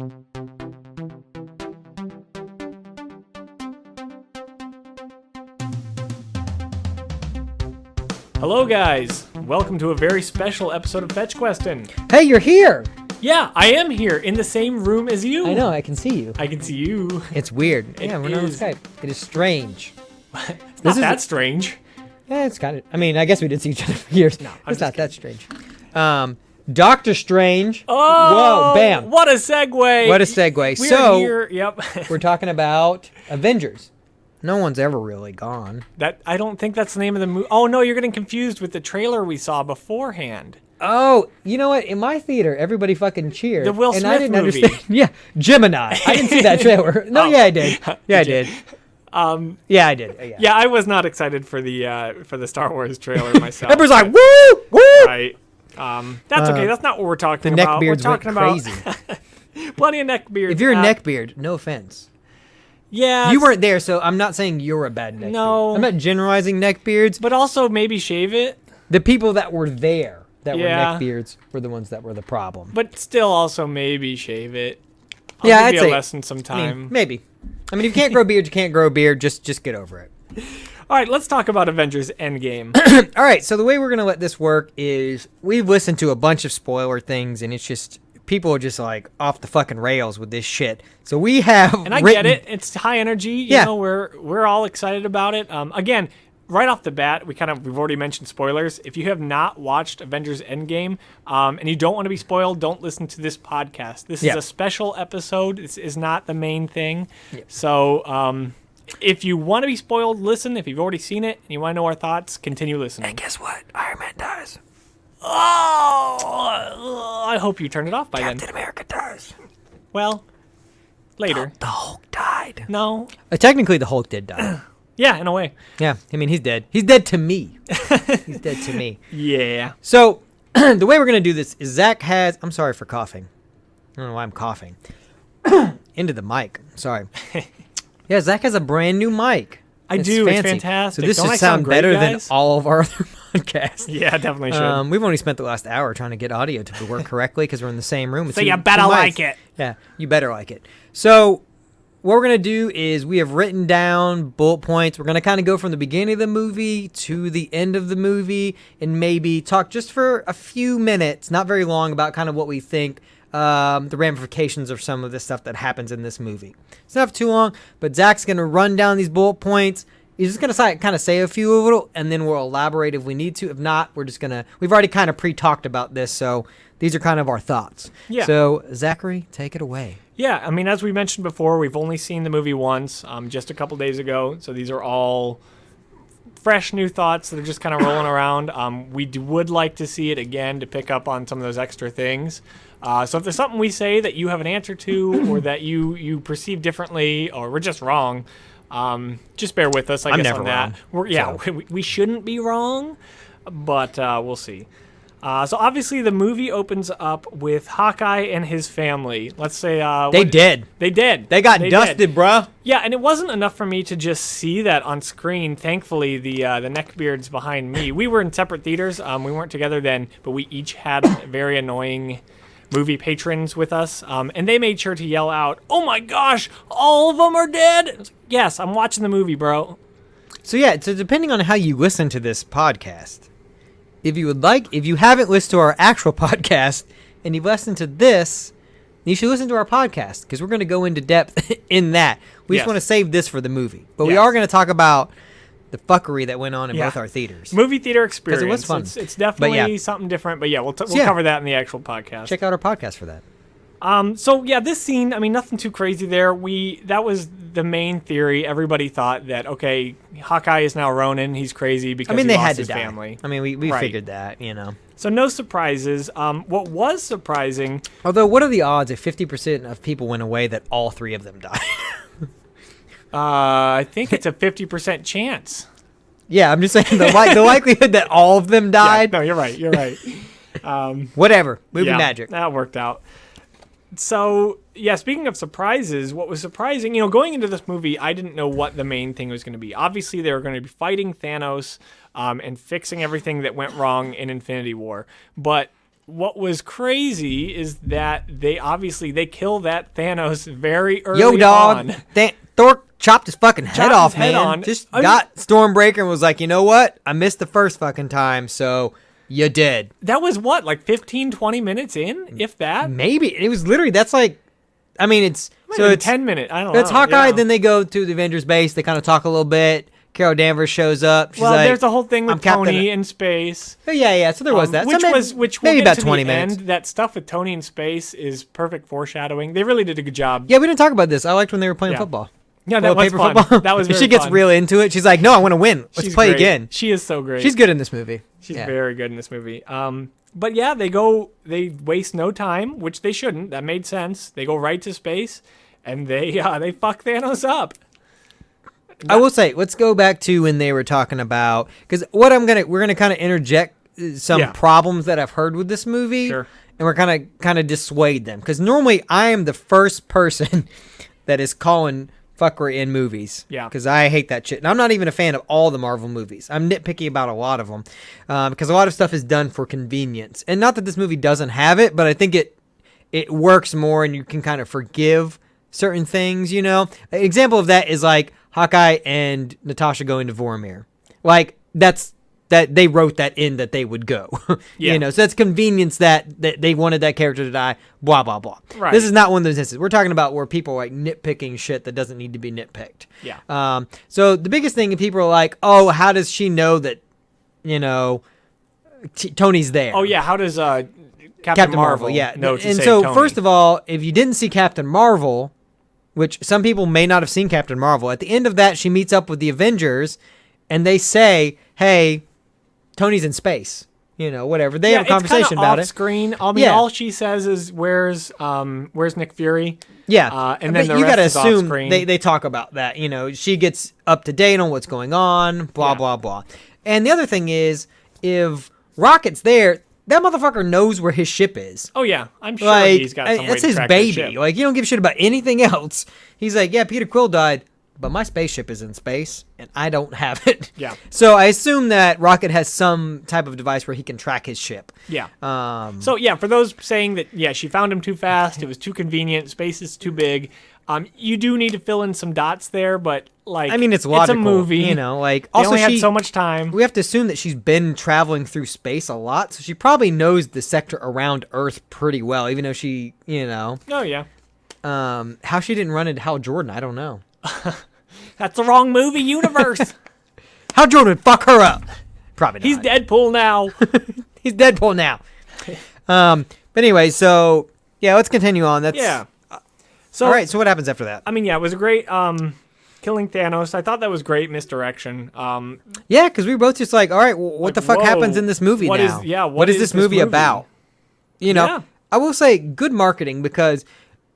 Hello guys, welcome to a very special episode of Fetch Questin. Hey, you're here! Yeah, I am here in the same room as you. I know, I can see you. I can see you. It's weird. It we're not on is. Skype. It is strange. It's not that strange. Yeah, it's kind of, I guess we did see each other for years. No, it's not that strange. Doctor Strange. Oh, whoa, bam. What a segue. What a segue. We're here, yep. We're talking about Avengers. No one's ever really gone. I don't think that's the name of the movie. Oh no, you're getting confused with the trailer we saw beforehand. Oh, you know what? In my theater, everybody fucking cheered. The Will and Smith I didn't movie. Understand. Yeah, Gemini. I didn't see that trailer. No, yeah, I did. Yeah, I did. Yeah, I did. Yeah, I was not excited for the Star Wars trailer myself. Everybody's like, woo, woo. Right. That's okay. That's not what we're talking the about. neckbeards We're talking went about crazy. plenty of neckbeards. If you're a neckbeard, no offense. Yeah. You weren't there, so I'm not saying you're a bad neckbeard. No. I'm not generalizing neckbeards. But also maybe shave it. The people that were there that Yeah. were neckbeards were the ones that were the problem. But still also maybe shave it. Yeah, I'll I'd give you say- a lesson sometime. Maybe. I mean, if you can't grow beard, you can't grow beard. Just get over it. All right, let's talk about Avengers Endgame. All right, so the way we're going to let this work is we've listened to a bunch of spoiler things, and it's just people are just like off the fucking rails with this shit. So we have And I get it. It's high energy. You Yeah. know, we're all excited about it. Again, right off the bat, we've already mentioned spoilers. If you have not watched Avengers Endgame and you don't want to be spoiled, don't listen to this podcast. This is a special episode. This is not the main thing. Yeah. So if you want to be spoiled, listen. If you've already seen it and you want to know our thoughts, continue listening. And guess what? Iron Man dies. Oh, I hope you turned it off by then. Captain America dies. Well, later. The Hulk died. No. Technically, the Hulk did die. Yeah, in a way. Yeah, I mean, he's dead. He's dead to me. He's dead to me. Yeah. So, the way we're going to do this is Zach has... I'm sorry for coughing. I don't know why I'm coughing. Into the mic. Sorry. Yeah, Zach has a brand new mic. It's fantastic. So this Don't I should sound sound great, better guys? than all of our other podcasts. Yeah, definitely should. We've only spent the last hour trying to get audio to work correctly because we're in the same room. with So two- you two better mics. like it. Yeah, you better like it. So what we're going to do is we have written down bullet points. We're going to kind of go from the beginning of the movie to the end of the movie and maybe talk just for a few minutes, not very long, about kind of what we think the ramifications of some of the stuff that happens in this movie. It's not too long, but Zach's going to run down these bullet points. He's just going to kind of say a few of it, and then we'll elaborate if we need to. If not, we're just going to... We've already kind of pre-talked about this, so these are kind of our thoughts. Yeah. So, Zachary, take it away. Yeah, I mean, as we mentioned before, we've only seen the movie once, just a couple days ago. So these are all fresh new thoughts that are just kind of rolling around. Would like to see it again to pick up on some of those extra things. So if there's something we say that you have an answer to or that you perceive differently or we're just wrong, just bear with us, I guess, never on that. wrong, We shouldn't be wrong, but we'll see. So obviously the movie opens up with Hawkeye and his family. Let's say They did. They did. They got did. dusted, bruh. Yeah, and it wasn't enough for me to just see that on screen. Thankfully, the neckbeards behind me. We were in separate theaters. We weren't together then, but we each had very annoying movie patrons with us, and they made sure to yell out, "Oh my gosh, all of them are dead!" I was like, yes, I'm watching the movie, bro. So depending on how you listen to this podcast, if you haven't listened to our actual podcast and you've listened to this, you should listen to our podcast because we're going to go into depth in that. We just want to save this for the movie, but we are going to talk about the fuckery that went on in both our theaters. Movie theater experience. It was fun. It's definitely something different, but yeah, we'll cover that in the actual podcast. Check out our podcast for that. So yeah, this scene, I mean, nothing too crazy there. That was the main theory. Everybody thought that, okay, Hawkeye is now Ronin. He's crazy because he they lost had to his die. family. I mean, we Right. figured that, you know. So no surprises. What was surprising... Although, what are the odds if 50% of people went away that all three of them died? I think it's a 50% chance. Yeah, I'm just saying the likelihood that all of them died. Yeah, no, you're right. You're right. Whatever. Movie magic. That worked out. So, yeah, speaking of surprises, what was surprising, going into this movie, I didn't know what the main thing was going to be. Obviously, they were going to be fighting Thanos and fixing everything that went wrong in Infinity War. But what was crazy is that they kill that Thanos very early Yo, dog. on. Thor chopped his fucking head off, man. On. Just got Stormbreaker and was like, you know what? I missed the first fucking time, so you did. That was what, like 15, 20 minutes in, if that? Maybe. It was literally, that's like, I mean, it's... So it's 10 minutes. I don't know. It's Hawkeye, yeah. then they go to the Avengers base. They kind of talk a little bit. Carol Danvers shows up. She's like, there's a whole thing with Tony in space. Oh, yeah. So there was that. Which maybe we'll about get to 20 the minutes. End. That stuff with Tony in space is perfect foreshadowing. They really did a good job. Yeah, we didn't talk about this. I liked when they were playing football. Yeah, that was fun. Football. That was very She gets fun. real into it. She's like, no, I want to win. Let's play great. again. She is so great. She's good in this movie. She's very good in this movie. But yeah, they waste no time, which they shouldn't. That made sense. They go right to space, and they fuck Thanos up. I will say, let's go back to when they were talking about, because we're gonna kind of interject some problems that I've heard with this movie, Sure. and we're kind of dissuade them, because normally I am the first person that is calling fuckery in movies, because I hate that shit, and I'm not even a fan of all the Marvel movies. I'm nitpicky about a lot of them, because a lot of stuff is done for convenience, and not that this movie doesn't have it, but I think it works more, and you can kind of forgive certain things. You know, an example of that is like Hawkeye and Natasha going to Vormir. Like that they wrote that in that they would go. You know, so that's convenience that they wanted that character to die, blah, blah, blah. Right. This is not one of those instances. We're talking about where people are like nitpicking shit that doesn't need to be nitpicked. Yeah. So the biggest thing, people are like, oh, how does she know that, you know, Tony's there? Oh, yeah. How does Captain Marvel yeah. know to and save so, Tony? first of all, if you didn't see Captain Marvel, which some people may not have seen Captain Marvel, at the end of that, she meets up with the Avengers, and they say, hey, Tony's in space. You know, whatever. They have a conversation about it. Screen. I mean, all she says is, "Where's Nick Fury?" Yeah, and then but the you rest gotta is off assume screen. they talk about that. You know, she gets up to date on what's going on. Blah blah blah. And the other thing is, if Rocket's there, that motherfucker knows where his ship is. Oh yeah, I'm sure he's got some way that's to his track baby. ship. Like, you don't give a shit about anything else. He's like, yeah, Peter Quill died, but my spaceship is in space, and I don't have it. Yeah. So I assume that Rocket has some type of device where he can track his ship. Yeah. So yeah, for those saying that, she found him too fast, it was too convenient, space is too big. You do need to fill in some dots there, but like, I mean, it's logical. It's a movie, you know. Like, they also only had so much time. We have to assume that she's been traveling through space a lot, so she probably knows the sector around Earth pretty well, even though she, you know. Oh yeah. How she didn't run into Hal Jordan, I don't know. That's the wrong movie universe. Hal Jordan would fuck her up. Probably not. He's Deadpool now. He's Deadpool now. But anyway, so yeah, let's continue on. That's So all right. So what happens after that? I mean, it was a great killing Thanos. I thought that was great misdirection. Yeah, because we were both just like, all right, well, what the fuck happens in this movie now? What is this movie about? You know, I will say good marketing, because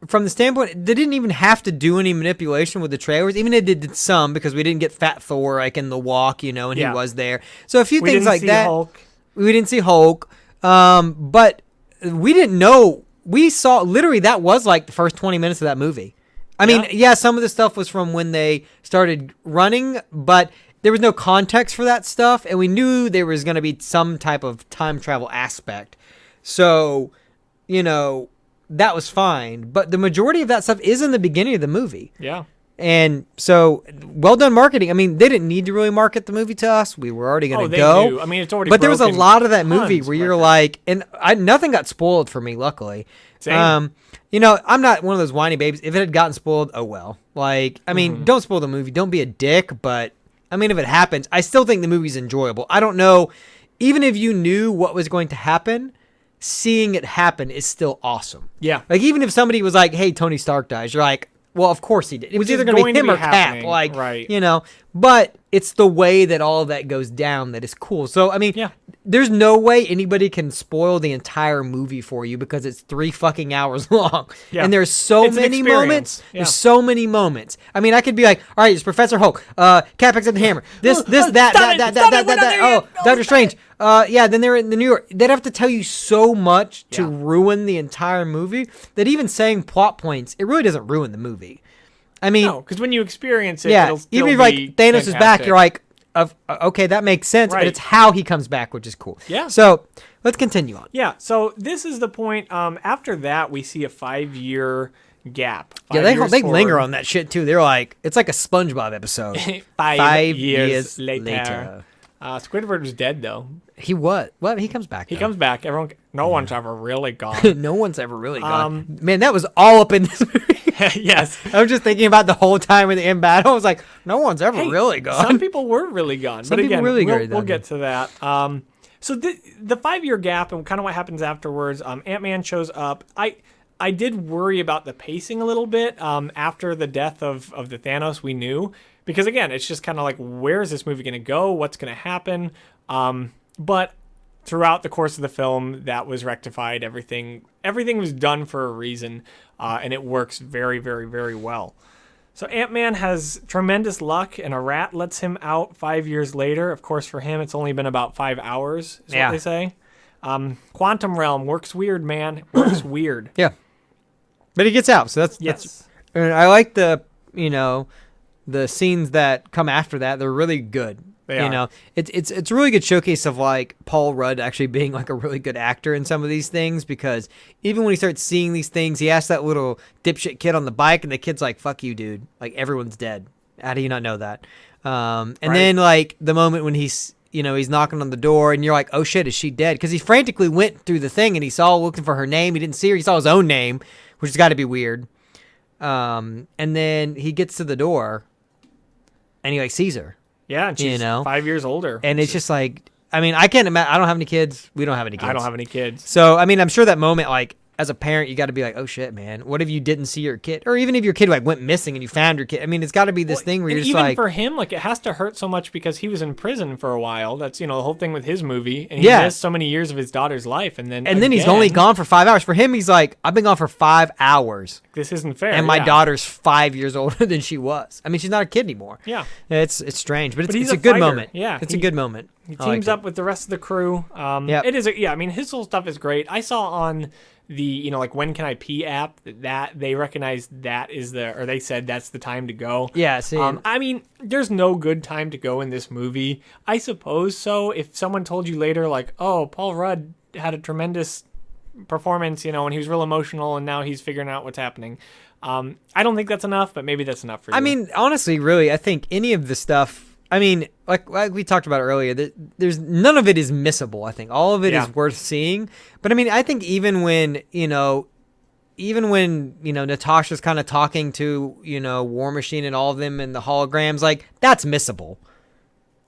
from the standpoint, they didn't even have to do any manipulation with the trailers. Even they did some, because we didn't get Fat Thor like in the walk, you know, and he was there. So a few things like that. We didn't see Hulk. But we didn't know. We saw literally that was like the first 20 minutes of that movie. I mean, some of the stuff was from when they started running, but there was no context for that stuff, and we knew there was going to be some type of time travel aspect. So, you know, that was fine. But the majority of that stuff is in the beginning of the movie. Yeah. And so, well done marketing. I mean, they didn't need to really market the movie to us. We were already going to go. Do. I mean, it's already. But there was a lot of that movie where you're like, and nothing got spoiled for me, luckily. Same. You know, I'm not one of those whiny babies. If it had gotten spoiled, oh well. Like, I mean, don't spoil the movie. Don't be a dick. But I mean, if it happens, I still think the movie's enjoyable. I don't know. Even if you knew what was going to happen, seeing it happen is still awesome. Yeah. Like, even if somebody was like, hey, Tony Stark dies, you're like, well, of course he did. It was either going to be him or Cap. Like, you know, but it's the way that all of that goes down that is cool. So, I mean, there's no way anybody can spoil the entire movie for you, because it's 3 fucking hours long. Yeah. And there's so many moments. Yeah. There's so many moments. I mean, I could be like, all right, it's Professor Hulk, Cap picks up the hammer, that, oh, Doctor Strange. Then they're in the New York. They'd have to tell you so much to ruin the entire movie that even saying plot points, it really doesn't ruin the movie. I mean, no, because when you experience it, even if like Thanos is back, you're like, okay, that makes sense, Right. but it's how he comes back, which is cool. Yeah. So let's continue on. Yeah, so this is the point. After that, we see a 5-year gap. Yeah, 5 years they forward. linger on that shit too. They're like, it's like a SpongeBob episode. 5 years later. Squidward was dead, though. He what? What? He comes back. He though. comes back. No one's ever really gone. No one's ever really gone. Man, that was all up in this movie. Yes. I was just thinking about the whole time in the end battle. I was like, no one's ever really gone. Some people were really gone. Some but people again, really we'll get to that. So the 5-year gap and kind of what happens afterwards, Ant-Man shows up. I did worry about the pacing a little bit after the death of the Thanos we knew. Because, again, it's just kind of like, where is this movie going to go? What's going to happen? But throughout the course of the film, that was rectified. Everything was done for a reason, and it works very, very, very well. So Ant-Man has tremendous luck, and a rat lets him out 5 years later. Of course, for him, it's only been about 5 hours, is what they say. Quantum realm works weird, man. It works weird. Yeah. But he gets out, so that's and I like the scenes that come after that. They're really good. They are. It's a really good showcase of like Paul Rudd actually being like a really good actor in some of these things, because even when he starts seeing these things, he asks that little dipshit kid on the bike, and the kid's like, "Fuck you, dude! Like everyone's dead. How do you not know that?" And then like the moment when he's knocking on the door, and you're like, "Oh shit, is she dead?" Because he frantically went through the thing and he saw looking for her name. He didn't see her. He saw his own name, which has got to be weird. And then he gets to the door, and he like sees her. Yeah, and she's 5 years older. And it's just like, I mean, I can't imagine. I don't have any kids. We don't have any kids. I don't have any kids. So, I mean, I'm sure that moment, like, as a parent, you got to be like, oh shit, man. What if you didn't see your kid? Or even if your kid like went missing and you found your kid. I mean, it's got to be this thing where you're just even like, for him, like, it has to hurt so much because he was in prison for a while. That's the whole thing with his movie, and he missed so many years of his daughter's life, and then he's only gone for 5 hours. For him, he's like, I've been gone for 5 hours. This isn't fair. And my daughter's 5 years older than she was. I mean, she's not a kid anymore. Yeah, it's strange, but it's a a good fighter. moment. Yeah, it's a good moment. He teams up with the rest of the crew. It is. I mean, his whole stuff is great. I saw on the like When Can I Pee app that they recognized that is or they said that's the time to go. Yeah. See, I mean, there's no good time to go in this movie. I suppose so. If someone told you later, like, oh, Paul Rudd had a tremendous performance, and he was real emotional, and now he's figuring out what's happening. I don't think that's enough, but maybe that's enough for you. I mean, honestly, really, I think any of the stuff. I mean, like we talked about earlier, there's none of it is missable. I think all of it is worth seeing. But I mean, I think even when Natasha's kind of talking to War Machine and all of them and the holograms, like that's missable.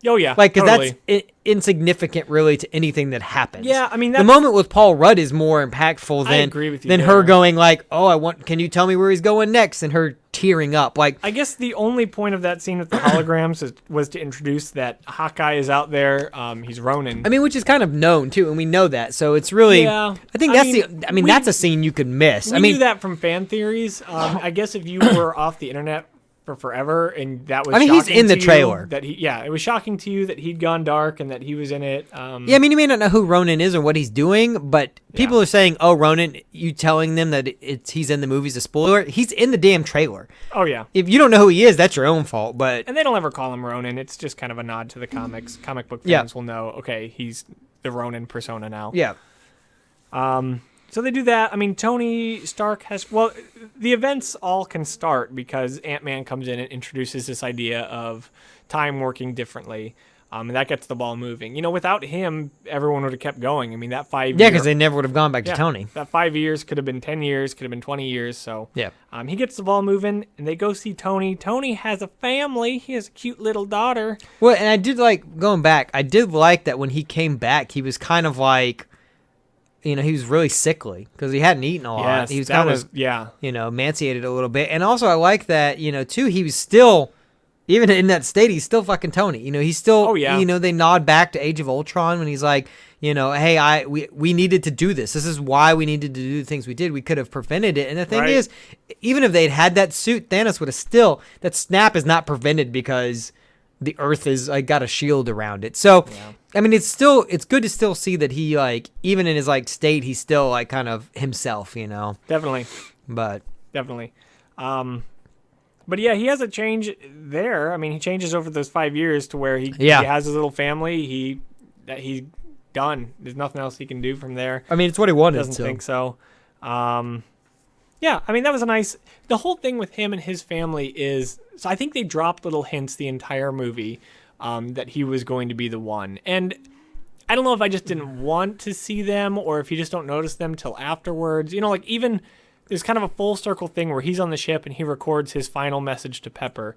Oh yeah, like because totally. that's insignificant really to anything that happens. Yeah, I mean the moment with Paul Rudd is more impactful than I agree with you than there. her going like, oh, can you tell me where he's going next, and her tearing up. Like I guess the only point of that scene with the holograms was to introduce that Hawkeye is out there. He's Ronin. I mean, which is kind of known too, and we know that. So it's really, I think that's a scene you could miss. We knew that from fan theories. I guess if you were off the internet for forever, and that was. I mean, he's in the trailer. It was shocking to you that he'd gone dark and that he was in it. I mean, you may not know who Ronin is or what he's doing, but people are saying, "Oh, Ronin," you telling them that he's in the movie's a spoiler. He's in the damn trailer. Oh yeah. If you don't know who he is, that's your own fault. But and they don't ever call him Ronin. It's just kind of a nod to the comics. Comic book fans will know. Okay, he's the Ronin persona now. Yeah. So they do that. I mean, Tony Stark the events all can start because Ant-Man comes in and introduces this idea of time working differently. And that gets the ball moving. Without him, everyone would have kept going. I mean, that 5 years. Yeah, because they never would have gone back to Tony. That 5 years could have been 10 years, could have been 20 years. So he gets the ball moving, and they go see Tony. Tony has a family. He has a cute little daughter. Well, and I did like, going back, I did like that when he came back, he was kind of like, he was really sickly because he hadn't eaten a lot. Yes, he was kind of, emaciated a little bit. And also I like that, too, he was still, even in that state, he's still fucking Tony. He's still, they nod back to Age of Ultron when he's like, hey, we needed to do this. This is why we needed to do the things we did. We could have prevented it. And the thing is, even if they'd had that suit, Thanos would have still, that snap is not prevented because the Earth is like got a shield around it. So, I mean, it's good to still see that he like, even in his like state, he's still like kind of himself, Definitely. But definitely. But yeah, he has a change there. I mean, he changes over those 5 years to where he has his little family. He's done. There's nothing else he can do from there. I mean, it's what he wanted. Doesn't think so. Yeah, I mean, that was a nice... The whole thing with him and his family is... So I think they dropped little hints the entire movie that he was going to be the one. And I don't know if I just didn't want to see them or if you just don't notice them till afterwards. You know, like even... There's kind of a full circle thing where he's on the ship and he records his final message to Pepper.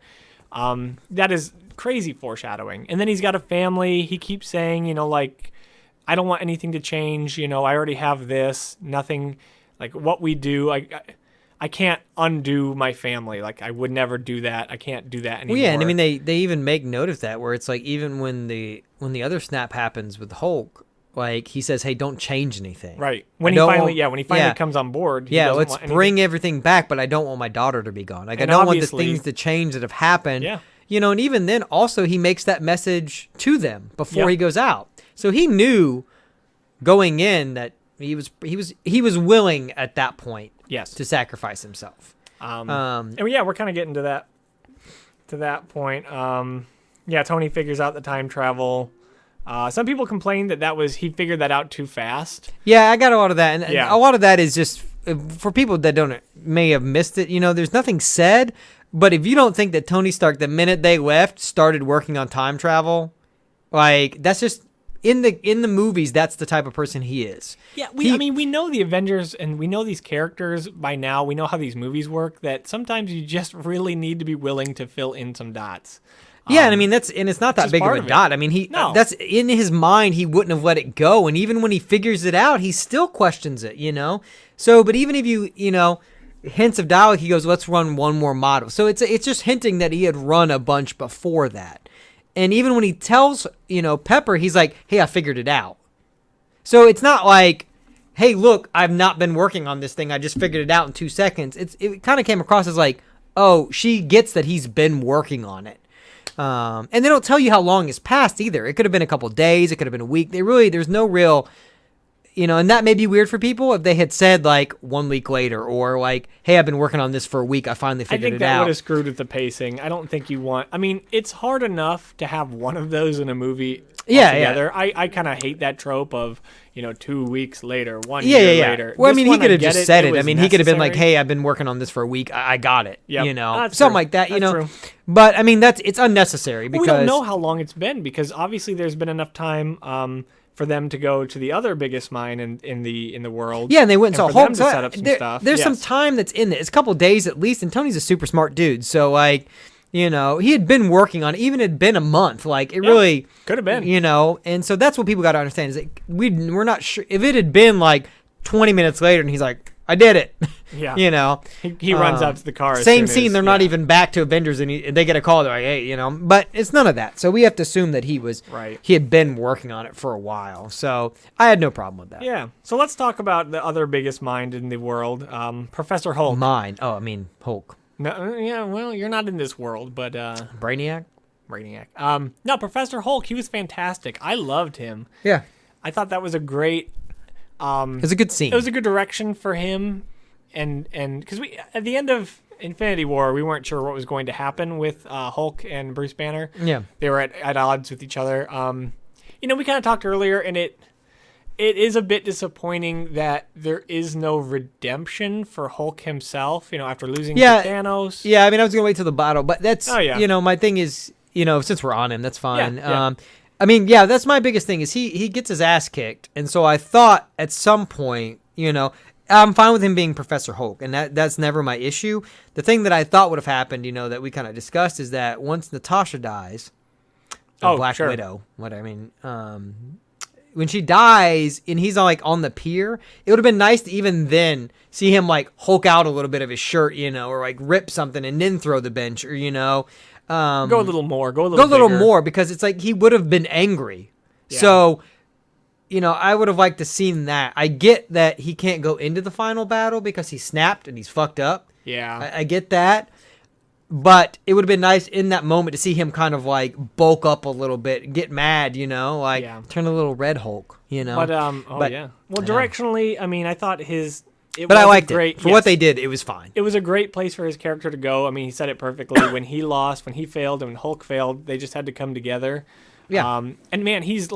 That is crazy foreshadowing. And then he's got a family. He keeps saying, you know, like, I don't want anything to change. You know, I already have this. Nothing, like what we do. I can't undo my family. Like, I would never do that. I can't do that anymore. Well, yeah, and I mean, they even make note of that where it's like even when the other snap happens with Hulk, like he says, "Hey, don't change anything." Right. When he finally comes on board. Let's bring everything back, but I don't want my daughter to be gone. Like, and I don't want the things to change that have happened. Yeah. You know, and even then, also he makes that message to them before he goes out. So he knew going in that he was willing at that point. Yes. To sacrifice himself. And yeah, we're kind of getting to that point. Tony figures out the time travel. Some people complained that he figured that out too fast. Yeah, I got a lot of that. And a lot of that is just for people that may have missed it. You know, there's nothing said, but if you don't think that Tony Stark, the minute they left, started working on time travel, like that's just in the movies, that's the type of person he is. Yeah, we know the Avengers and we know these characters by now. We know how these movies work, that sometimes you just really need to be willing to fill in some dots. Yeah, and I mean it's not that big of a dot. I mean that's in his mind. He wouldn't have let it go, and even when he figures it out, he still questions it. You know. So, but even if you know hints of dialogue, he goes, "Let's run one more model." So it's just hinting that he had run a bunch before that, and even when he tells Pepper, he's like, "Hey, I figured it out." So it's not like, "Hey, look, I've not been working on this thing. I just figured it out in 2 seconds." It kind of came across as like, "Oh, she gets that he's been working on it." And they don't tell you how long has passed either. It could have been a couple of days. It could have been a week. There's no real, and that may be weird for people if they had said like 1 week later or like, "Hey, I've been working on this for a week. I finally figured it out." I think that would have screwed with the pacing. I don't think it's hard enough to have one of those in a movie together. Yeah. I kind of hate that trope of, 2 weeks later, 1 year later. Well, I mean, he could have just said it. I mean, he could have been like, "Hey, I've been working on this for a week. I got it." Yep. Something true. like that, That's true. But I mean, it's unnecessary because we don't know how long it's been because obviously there's been enough time for them to go to the other biggest mine in the world. Yeah, and they went and saw Hulk. To set up some stuff. There's some time that's in it. It's a couple of days at least, and Tony's a super smart dude. So like, he had been working on it. Even it had been a month. Like it really could have been. And so that's what people got to understand is that we're not sure if it had been like 20 minutes later, and he's like, "I did it." Yeah. He runs out to the car. Same scene. They're not even back to Avengers, and they get a call. They're like, "Hey," but it's none of that. So we have to assume that he was right. He had been working on it for a while. So I had no problem with that. Yeah. So let's talk about the other biggest mind in the world, Professor Hulk. Hulk. No, yeah. Well, you're not in this world, but Brainiac. No, Professor Hulk. He was fantastic. I loved him. Yeah. I thought that was a great. It was a good scene. It was a good direction for him, and because at the end of Infinity War, we weren't sure what was going to happen with Hulk and Bruce Banner. Yeah, they were at odds with each other. We kind of talked earlier, and it is a bit disappointing that there is no redemption for Hulk himself. After losing to Thanos. Yeah, I mean, I was gonna wait till the battle, but that's my thing is since we're on him, that's fine. Yeah. I mean, yeah, that's my biggest thing is he gets his ass kicked, and so I thought at some point, I'm fine with him being Professor Hulk, and that's never my issue. The thing that I thought would have happened, that we kind of discussed, is that once Natasha dies, Black Widow, when she dies and he's on the pier, it would have been nice to even then see him like Hulk out a little bit of his shirt, or like rip something and then throw the bench, or go a little more, go a little bigger. more, because it's like he would have been angry. Yeah. So, I would have liked to seen that. I get that he can't go into the final battle because he snapped and he's fucked up. Yeah, I get that. But it would have been nice in that moment to see him kind of like bulk up a little bit, get mad, turn a little Red Hulk, But Well, directionally, I mean, I thought his But I liked it. For what they did, it was fine. It was a great place for his character to go. I mean, he said it perfectly. When he lost, when he failed, and when Hulk failed, they just had to come together. Yeah. And man, he's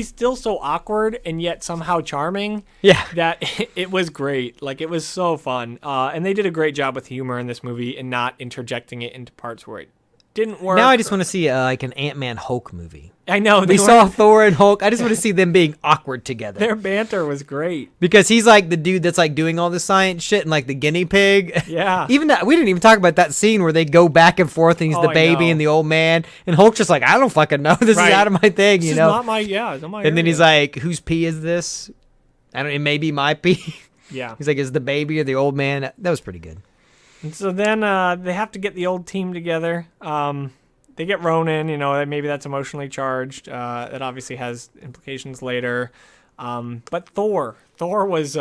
still so awkward and yet somehow charming. Yeah. That it was great. Like, it was so fun. And they did a great job with humor in this movie and not interjecting it into parts where it didn't work. Now I just want to see like an Ant-Man Hulk movie. I know. We saw Thor and Hulk. I just want to see them being awkward together. Their banter was great. Because he's like the dude that's like doing all the science shit and like the guinea pig. Yeah. Even that, we didn't even talk about that scene where they go back and forth and he's the baby and the old man. And Hulk's just like, I don't fucking know. This is out of my thing, you know? It's not my, it's not my And then area. he's like, whose pee is this? I don't, it may be my pee. Yeah. He's like, is it the baby or the old man? That was pretty good. And so then they have to get the old team together. They get Ronan, maybe that's emotionally charged. It obviously has implications later. But Thor was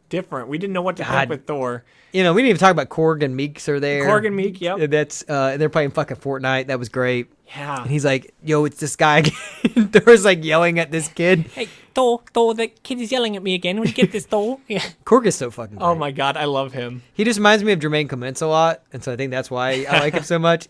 different. We didn't know what to think with Thor. We didn't even talk about Korg and Meeks are there. Korg and Meek, yep. That's they're playing fucking Fortnite. That was great. Yeah. And he's like, yo, it's this guy again. Thor's like yelling at this kid. Hey, Thor, the kid is yelling at me again. Will you get this, Thor? Yeah. Korg is so fucking great. Oh my God, I love him. He just reminds me of Jermaine Clements a lot. And so I think that's why I like him so much.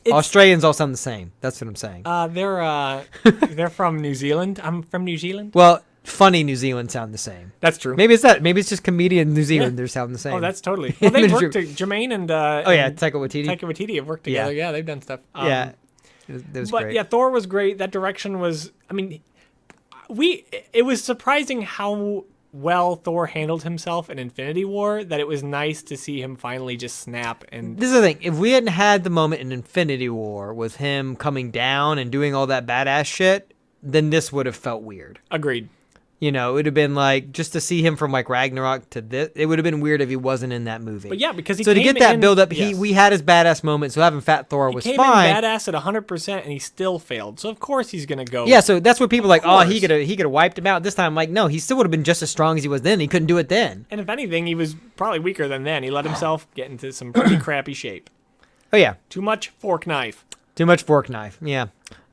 Australians all sound the same. That's what I'm saying. They're from New Zealand. I'm from New Zealand. Well, funny New Zealand sound the same. That's true. Maybe it's that. Maybe it's just comedian New Zealand. They're sound the same. Oh, that's totally. Well, they worked Jermaine and Taika Waititi. Taika Waititi have worked together. Yeah, they've done stuff. That was but great. Yeah, Thor was great. That direction was. I mean, it was surprising how well Thor handled himself in Infinity War, that it was nice to see him finally just snap. And this is the thing. If we hadn't had the moment in Infinity War with him coming down and doing all that badass shit, then this would have felt weird. Agreed. It would have been like, just to see him from like Ragnarok to this, it would have been weird if he wasn't in that movie. But yeah, because to get that build up, we had his badass moment. So having Fat Thor was fine. He came in badass at 100%, and he still failed. So of course he's gonna go. Yeah, so that's what people are like. Oh, he could have wiped him out this time. I'm like, no, he still would have been just as strong as he was then. He couldn't do it then. And if anything, he was probably weaker than then. He let himself get into some pretty crappy shape. Oh yeah, too much fork knife. Too much fork knife. Yeah.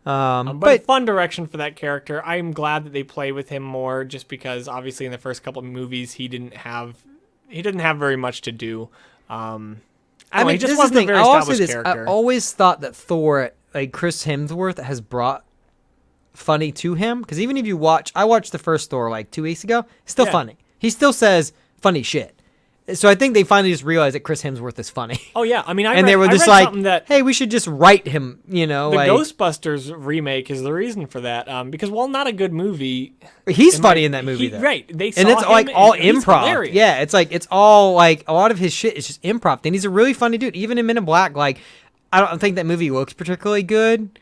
But fun direction for that character. I'm glad that they play with him more, just because obviously in the first couple of movies he didn't have very much to do. He just wasn't a very established character. I always thought that Thor, like Chris Hemsworth, has brought funny to him, because even if you I watched the first Thor like 2 weeks ago, it's still funny. He still says funny shit. So I think they finally just realized that Chris Hemsworth is funny. Oh yeah, I mean, they were just like, hey, we should just write him. The Ghostbusters remake is the reason for that. Because while not a good movie, he's funny in that movie. Though. Right? They saw and it's him like all and he's improv. hilarious. Yeah, it's all like a lot of his shit is just improv. And he's a really funny dude. Even in Men in Black, like I don't think that movie looks particularly good,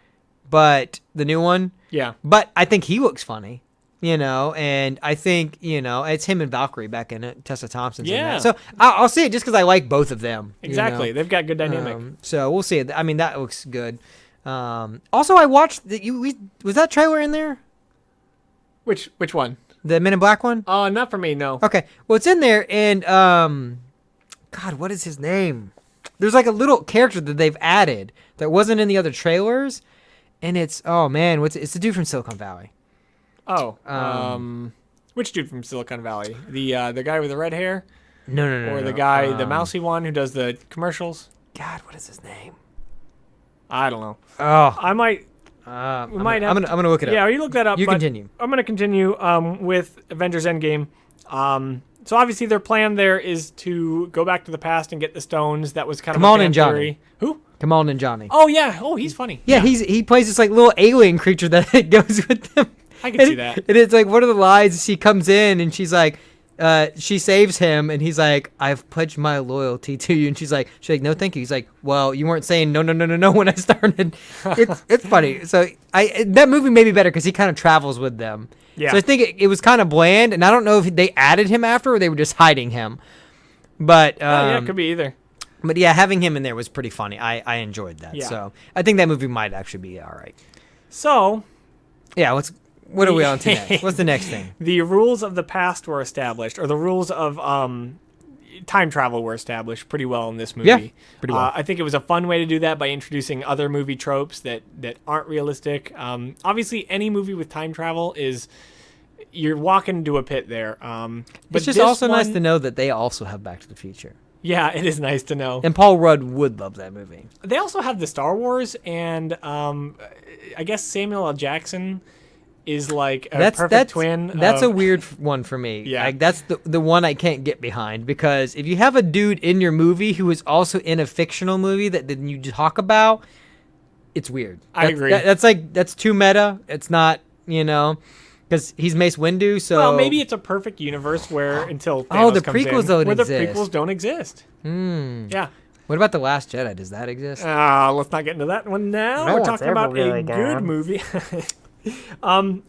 but the new one, yeah. But I think he looks funny. And I think, it's him and Valkyrie back in it. Tessa Thompson's in that. So I'll see it just because I like both of them. Exactly. They've got good dynamic. So we'll see it. I mean, that looks good. Also, I watched, was that trailer in there? Which one? The Men in Black one? Not for me, no. Okay. Well, it's in there, and, God, what is his name? There's like a little character that they've added that wasn't in the other trailers, and it's, it's the dude from Silicon Valley. Which dude from Silicon Valley? The guy with the red hair? No. Or the guy, the mousy one who does the commercials? God, what is his name? I don't know. Oh, I might. I'm gonna look it up. Yeah, you look that up. You continue. I'm gonna continue with Avengers Endgame. So obviously their plan there is to go back to the past and get the stones. That was kind of a fan theory. Who? Kamal Nanjiani. Oh yeah. Oh, he's funny. Yeah, he plays this like little alien creature that goes with them. I can see that. And it's like one of the lines, she comes in and she's like, she saves him and he's like, I've pledged my loyalty to you. And she's like, no, thank you. He's like, well, you weren't saying no when I started. It's funny. So that movie may be better because he kind of travels with them. Yeah. So I think it was kind of bland, and I don't know if they added him after or they were just hiding him. But it could be either. But yeah, having him in there was pretty funny. I enjoyed that. Yeah. So I think that movie might actually be all right. So yeah, what are we on to next? What's the next thing? The rules of the past were established, or the rules of time travel were established pretty well in this movie. Yeah, pretty well. I think it was a fun way to do that by introducing other movie tropes that aren't realistic. Obviously, any movie with time travel is you're walking into a pit there. But it's just also nice to know that they also have Back to the Future. Yeah, it is nice to know. And Paul Rudd would love that movie. They also have the Star Wars, and I guess Samuel L. Jackson is like a perfect twin. That's a weird one for me. Yeah. Like, that's the one I can't get behind, because if you have a dude in your movie who is also in a fictional movie that then you talk about, it's weird. I agree. That's too meta. It's not, because he's Mace Windu, so... Well, maybe it's a perfect universe where until Thanos the comes prequels in, don't where exist. the prequels don't exist. Yeah. What about The Last Jedi? Does that exist? Let's not get into that one now. No We're one's talking ever about really a good done. movie.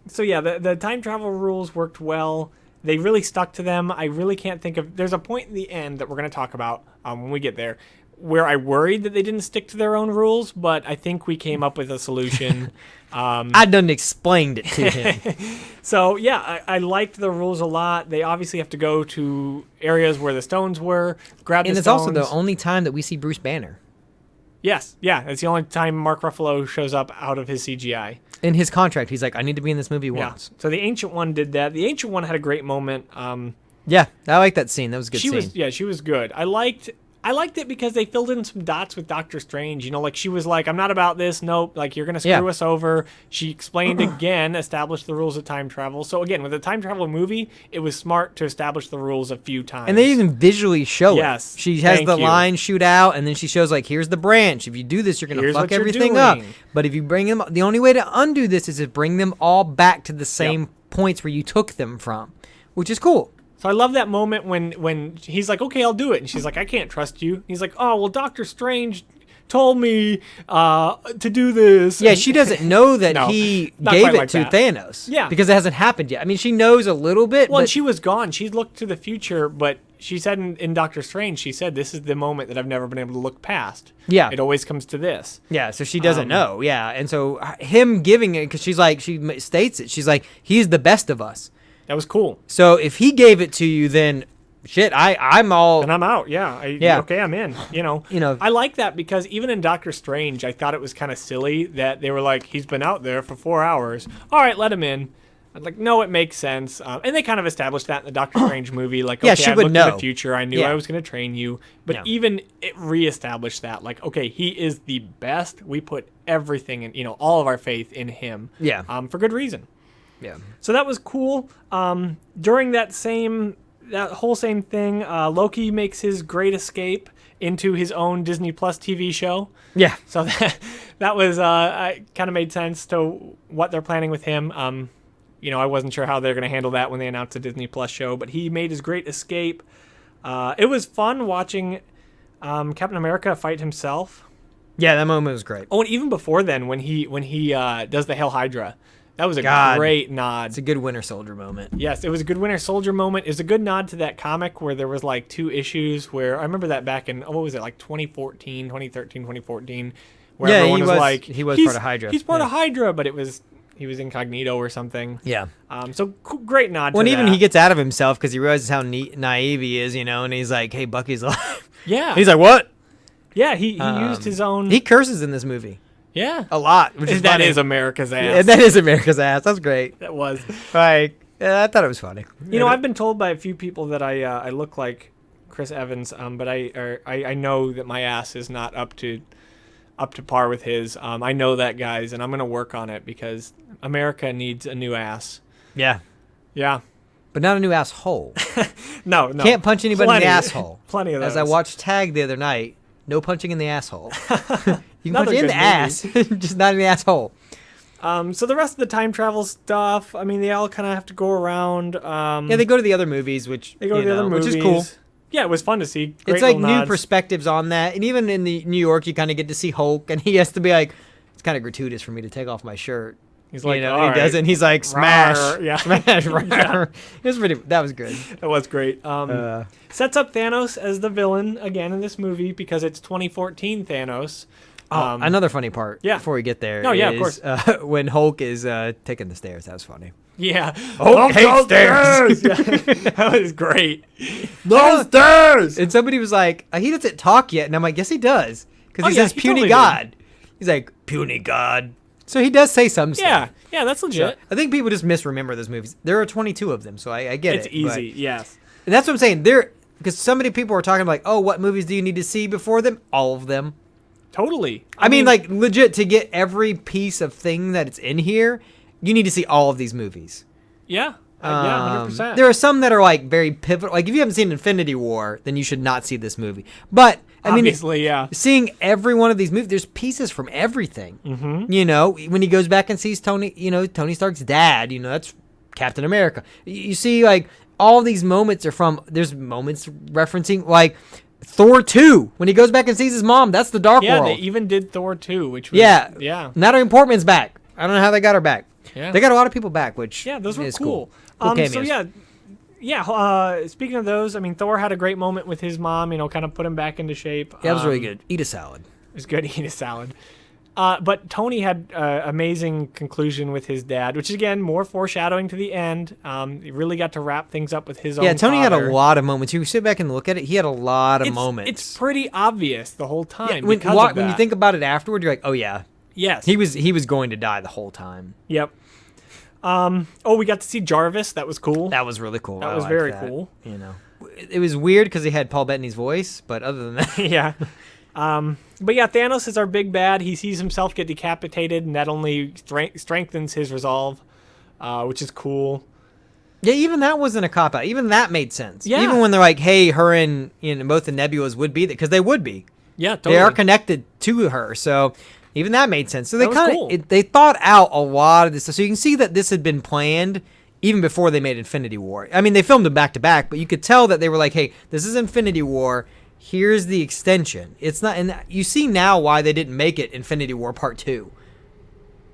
So yeah, the time travel rules worked well. They really stuck to them. I really can't think of... There's a point in the end that we're going to talk about when we get there where I worried that they didn't stick to their own rules, but I think we came up with a solution. I done explained it to him. So yeah, I liked the rules a lot. They obviously have to go to areas where the stones were, grab the And stones. it's also the only time that we see Bruce Banner. Yes, yeah. It's the only time Mark Ruffalo shows up out of his CGI. In his contract, he's like, I need to be in this movie once. So the Ancient One did that. The Ancient One had a great moment. Yeah, I like that scene. That was a good scene. She was good. I liked it because they filled in some dots with Doctor Strange. Like, she was like, I'm not about this. Nope. Like, you're going to screw us over. She explained again, established the rules of time travel. So again, with a time travel movie, it was smart to establish the rules a few times. And they even visually show Yes, it. She has thank the you. line shoot out, and then she shows, like, here's the branch. If you do this, you're going to Here's fuck what you're everything up. doing. But if you bring them, the only way to undo this is to bring them all back to the same points where you took them from, which is cool. So I love that moment when he's like, okay, I'll do it. And she's like, I can't trust you. He's like, oh, well, Doctor Strange told me to do this. Yeah, she doesn't know that No, he not gave quite it like to that. Thanos. Yeah. Because it hasn't happened yet. I mean, she knows a little bit, Well, but and she was gone. She looked to the future, but she said in Doctor Strange, she said, this is the moment that I've never been able to look past. Yeah. It always comes to this. yeah, so she doesn't know. Yeah, and so him giving it, because she's like, she states it. She's like, he's the best of us. That was cool. So if he gave it to you, then shit, I'm all... And I'm out. Yeah. Okay, I'm in. I like that because even in Doctor Strange, I thought it was kind of silly that they were like, he's been out there for 4 hours. All right, let him in. I'm like, no, it makes sense. And they kind of established that in the Doctor Strange movie. Like, Yeah, okay, she I would looked to know. the future. I knew Yeah. I was going to train you. But Yeah. even it reestablished that. Like, okay, he is the best. We put everything in, all of our faith in him. Yeah. For good reason. Yeah. So that was cool. During that whole same thing, Loki makes his great escape into his own Disney Plus TV show. Yeah. So that was kind of made sense to what they're planning with him. I wasn't sure how they're going to handle that when they announced a Disney Plus show, but he made his great escape. It was fun watching Captain America fight himself. Yeah, that moment was great. Oh, and even before then, when he does the Hail Hydra, that was a great nod. It's a good Winter Soldier moment. Yes, it was a good Winter Soldier moment. It was a good nod to that comic where there was like 2 issues where I remember that back in, what was it, like 2013, 2014, where everyone was like, he was "He's- part of Hydra." He's part Yeah. of Hydra, but he was incognito or something. Yeah. So great nod When to even that. he gets out of himself because he realizes how naive he is, and he's like, hey, Bucky's alive. Yeah. He's like, what? Yeah, he used his own... He curses in this movie. Yeah. A lot. Which is That funny. is America's ass. Yeah, that is America's ass. That's great. That was. Like, I thought it was funny. I've been told by a few people that I look like Chris Evans, but I know that my ass is not up to par with his. I know that, guys, and I'm going to work on it because America needs a new ass. Yeah. Yeah. But not a new asshole. No. Can't punch anybody in the asshole. Plenty of those. As I watched Tag the other night, no punching in the asshole. You can Another punch in good the ass, just not in the asshole. So the rest of the time travel stuff, I mean, they all kind of have to go around. Yeah, they go to the other movies, which They go to the other movies. which is cool. Yeah, it was fun to see. Great It's like little new nods. perspectives on that, and even in the New York, you kind of get to see Hulk, and he has to be like, it's kind of gratuitous for me to take off my shirt. He's like, all he right. doesn't. He's like, smash, Rawr, yeah. smash. Rawr. Yeah. It was pretty. That was good. That was great. Sets up Thanos as the villain again in this movie because it's 2014 Thanos. Another funny part. Yeah. Before we get there. Oh, yeah, of is, when Hulk is taking the stairs. That was funny. Yeah. Hulk hates stairs. Yeah. That was great. No stairs. And somebody was like, he doesn't talk yet, and I'm like, yes, he does, because Oh, he yeah, says he puny totally god. He's like, puny god. So he does say some stuff. Yeah, that's legit. So I think people just misremember those movies. There are 22 of them, so I get It's it. easy, yes. And that's what I'm saying. Because so many people are talking like, oh, what movies do you need to see before them? All of them. Totally. I mean, like, legit, to get every piece of thing that it's in here, you need to see all of these movies. Yeah. Yeah, 100%. There are some that are, like, very pivotal. Like, if you haven't seen Infinity War, then you should not see this movie. But, I mean, obviously, yeah. Seeing every one of these movies, there's pieces from everything. Mm-hmm. You know, when he goes back and sees Tony Stark's dad, that's Captain America. You see, like, all these moments are from, there's moments referencing, like, Thor 2, when he goes back and sees his mom, that's the Dark World. Yeah, they even did Thor 2, which was... Yeah. Natalie Portman's back. I don't know how they got her back. Yeah. They got a lot of people back, which those were is cool. So, speaking of those, I mean, Thor had a great moment with his mom, kind of put him back into shape. Yeah, it was really good. Eat a salad. It was good to eat a salad. But Tony had an amazing conclusion with his dad, which is, again, more foreshadowing to the end. He really got to wrap things up with his own Tony father. had a lot of moments. You sit back and look at it, he had a lot of moments. It's pretty obvious the whole time. When you think about it afterward, you're like, oh, yeah. Yes. He was going to die the whole time. Yep. We got to see Jarvis. That was cool. That was really cool. That was very cool. It was weird because he had Paul Bettany's voice, but other than that, yeah. But yeah, Thanos is our big bad. He sees himself get decapitated, and that only strengthens his resolve, which is cool. Yeah, even that wasn't a cop out. Even that made sense. Yeah. Even when they're like, "Hey, her and both the Nebulas would be," because they would be. Yeah, totally. They are connected to her, so even that made sense. So they cool. They thought out a lot of this stuff. So you can see that this had been planned even before they made Infinity War. I mean, they filmed them back to back, but you could tell that they were like, "Hey, this is Infinity War. Here's the extension." It's not, and you see now why they didn't make it Infinity War Part 2.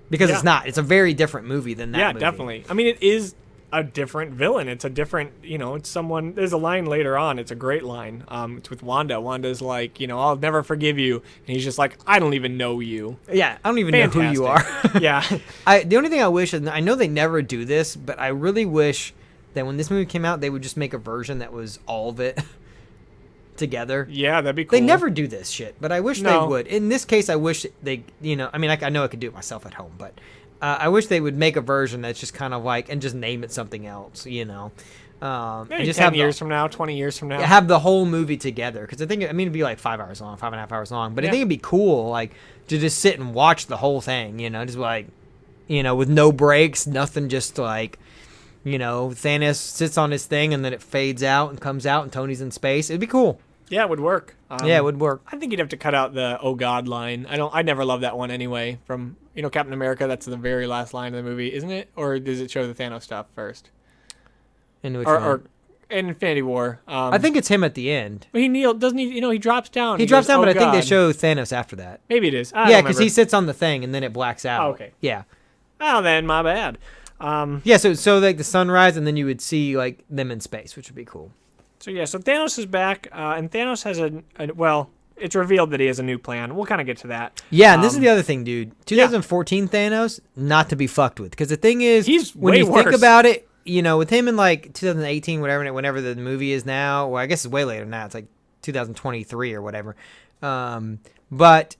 Because it's not. It's a very different movie than that movie. Yeah, definitely. I mean, it is a different villain. It's a different, it's someone, there's a line later on. It's a great line. It's with Wanda. Wanda's like, I'll never forgive you. And he's just like, I don't even know you. Yeah, I don't even know who you are. Yeah. The only thing I wish, and I know they never do this, but I really wish that when this movie came out, they would just make a version that was all of it together. Yeah, that'd be cool. They never do this shit, but I wish they would. In this case, I wish they, I mean, I know I could do it myself at home, but I wish they would make a version that's just kind of like, and just name it something else, Maybe just 10 years from now, 20 years from now. Have the whole movie together, because it'd be like 5 hours long, 5.5 hours long, but I think it'd be cool, like, to just sit and watch the whole thing, just like, with no breaks, nothing, just like, Thanos sits on his thing and then it fades out and comes out and Tony's in space. It'd be cool. Yeah, it would work. Yeah, it would work. I think you'd have to cut out the "oh God" line. I never loved that one anyway. From Captain America, that's the very last line of the movie, isn't it? Or does it show the Thanos stuff first? In which one? Or in Infinity War. I think it's him at the end. He doesn't he? He drops down. He drops goes, down, but "Oh, I think they God." show Thanos after that. Maybe it is. Yeah, because he sits on the thing and then it blacks out. Oh, okay. Yeah. Oh, then my bad. Yeah, so like the sunrise, and then you would see like them in space, which would be cool. So Thanos is back, and Thanos has it's revealed that he has a new plan. We'll kind of get to that. Yeah, and this is the other thing, dude. 2014 Thanos, not to be fucked with, because the thing is, when you think about it, with him in like 2018, whenever the movie is now, well, I guess it's way later now. It's like 2023 or whatever. But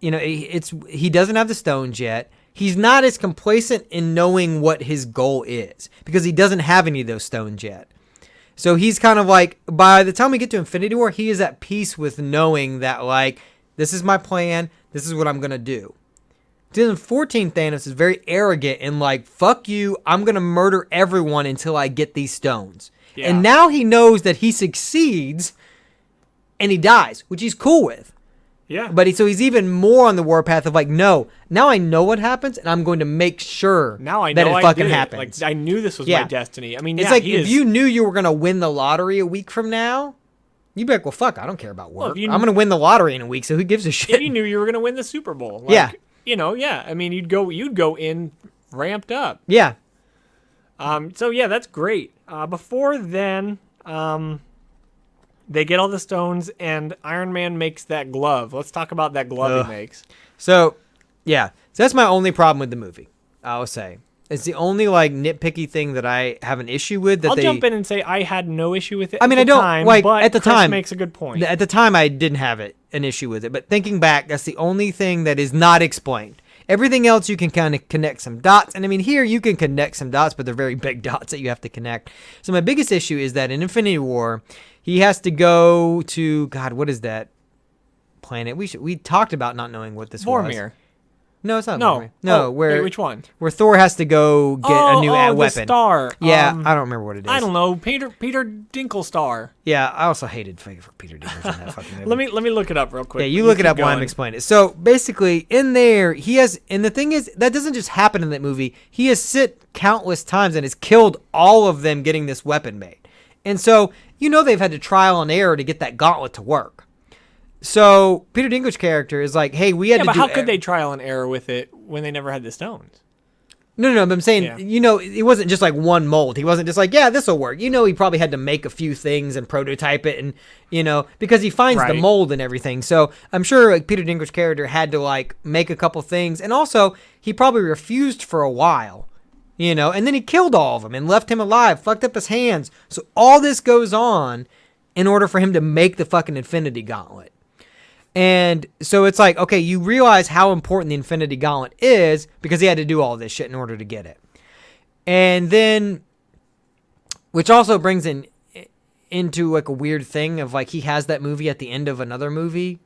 he doesn't have the stones yet. He's not as complacent in knowing what his goal is, because he doesn't have any of those stones yet. So he's kind of like, by the time we get to Infinity War, he is at peace with knowing that, like, this is my plan, this is what I'm going to do. 2014 Thanos is very arrogant and like, fuck you, I'm going to murder everyone until I get these stones. Yeah. And now he knows that he succeeds and he dies, which he's cool with. Yeah. But so he's even more on the warpath of like, no, now I know what happens and I'm going to make sure that it fucking happens. Like, I knew this was my destiny. I mean, it's like if you knew you were going to win the lottery a week from now, you'd be like, well, fuck, I don't care about work. I'm going to win the lottery in a week, so who gives a shit? If you knew you were going to win the Super Bowl. Like, I mean, you'd go in ramped up. Yeah. So yeah, that's great. Before then, they get all the stones, and Iron Man makes that glove. Let's talk about that glove he makes. So, yeah. So that's my only problem with the movie, I'll say. It's the only, like, nitpicky thing that I have an issue with. I'll jump in and say I had no issue with it I mean, at the time, but at the Chris time, makes a good point. At the time, I didn't have an issue with it. But thinking back, that's the only thing that is not explained. Everything else you can kind of connect some dots. And I mean, here you can connect some dots, but they're very big dots that you have to connect. So my biggest issue is that in Infinity War, he has to go to, God, what is that planet? We talked about not knowing what this was. Vormir. No, it's not. No. Vormir. No, wait, which one? Where Thor has to go get a new weapon. The star. Yeah, I don't remember what it is. I don't know. Peter Dinklage star. Yeah, I also hated Peter Dinklage in that fucking movie. Let me look it up real quick. Yeah, you look it up while I'm explaining it. So basically, in there, he has, and the thing is, that doesn't just happen in that movie. He has sit countless times and has killed all of them getting this weapon made. And so, they've had to trial and error to get that gauntlet to work. So Peter Dinklage's character is like, hey, we had to do... Yeah, but how could they trial and error with it when they never had the stones? No, but I'm saying, it wasn't just like one mold. He wasn't just like, yeah, this will work. He probably had to make a few things and prototype it and, because he finds the mold and everything. So I'm sure like Peter Dinklage's character had to like make a couple things. And also, he probably refused for a while, and then he killed all of them and left him alive, fucked up his hands. So all this goes on in order for him to make the fucking Infinity Gauntlet. And so it's like, okay, you realize how important the Infinity Gauntlet is because he had to do all this shit in order to get it. And then, which also brings into like a weird thing of like he has that movie at the end of another movie,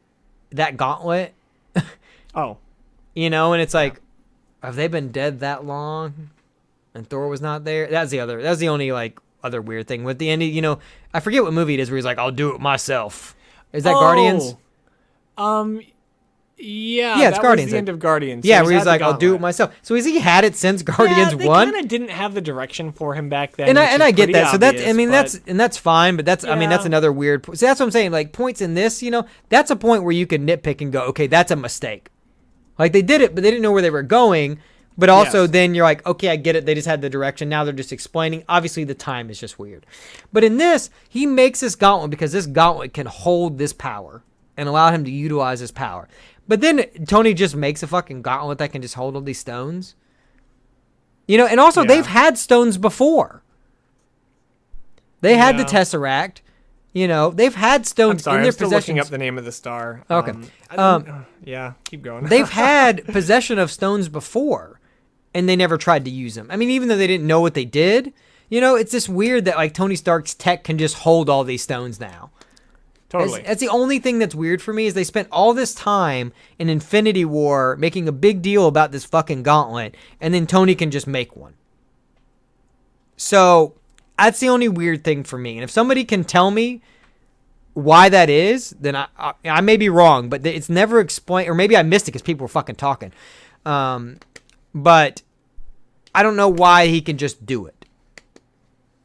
that gauntlet. Oh. And it's like, have they been dead that long? And Thor was not there? That's the only like other weird thing. With the end, I forget what movie it is where he's like, I'll do it myself. Is that Guardians? Yeah, it's Guardians. Was the end of Guardians. Yeah, where he's like, I'll do it myself. So has he had it since Guardians 1? They kind of didn't have the direction for him back then. And I get that. Obvious, so that's fine, but that's another weird. So that's what I'm saying. Like points in this, that's a point where you can nitpick and go, okay, that's a mistake. Like they did it, but they didn't know where they were going. But also then you're like, okay, I get it. They just had the direction. Now they're just explaining. Obviously the time is just weird. But in this, he makes this gauntlet because this gauntlet can hold this power and allow him to utilize his power. But then Tony just makes a fucking gauntlet that can just hold all these stones. And also they've had stones before. They had the Tesseract. They've had stones in their I'm still possession. looking up the name of the star. Okay. Keep going. They've had possession of stones before, and they never tried to use them. I mean, even though they didn't know what they did, it's just weird that like Tony Stark's tech can just hold all these stones now. Totally. That's the only thing that's weird for me is they spent all this time in Infinity War making a big deal about this fucking gauntlet, and then Tony can just make one. So that's the only weird thing for me. And if somebody can tell me why that is, then I may be wrong, but it's never explained, or maybe I missed it because people were fucking talking. But I don't know why he can just do it.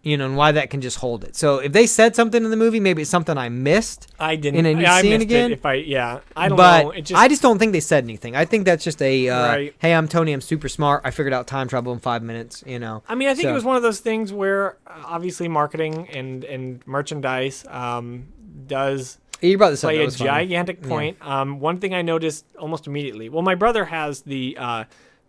And why that can just hold it. So if they said something in the movie, maybe it's something I missed. I didn't. And I missed again. It. I don't but know. I just don't think they said anything. I think that's just a, right. Hey, I'm Tony. I'm super smart. I figured out time travel in 5 minutes. I mean, I think it was one of those things where obviously marketing and merchandise does you brought this play up. a gigantic point. Yeah. One thing I noticed almost immediately. Well, my brother has the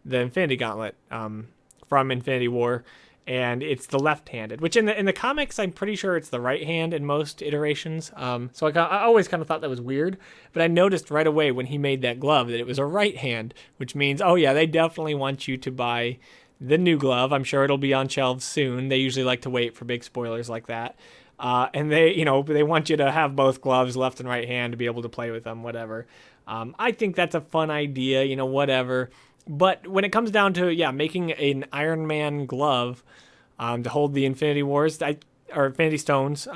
Infinity Gauntlet from Infinity War. And it's the left-handed, which in the comics, I'm pretty sure it's the right hand in most iterations. So I always kind of thought that was weird. But I noticed right away when he made that glove that it was a right hand, which means, oh, yeah, they definitely want you to buy the new glove. I'm sure it'll be on shelves soon. They usually like to wait for big spoilers like that. And they want you to have both gloves, left and right hand, to be able to play with them, whatever. I think that's a fun idea, whatever. But when it comes down to, making an Iron Man glove to hold the Infinity Wars, or Infinity Stones,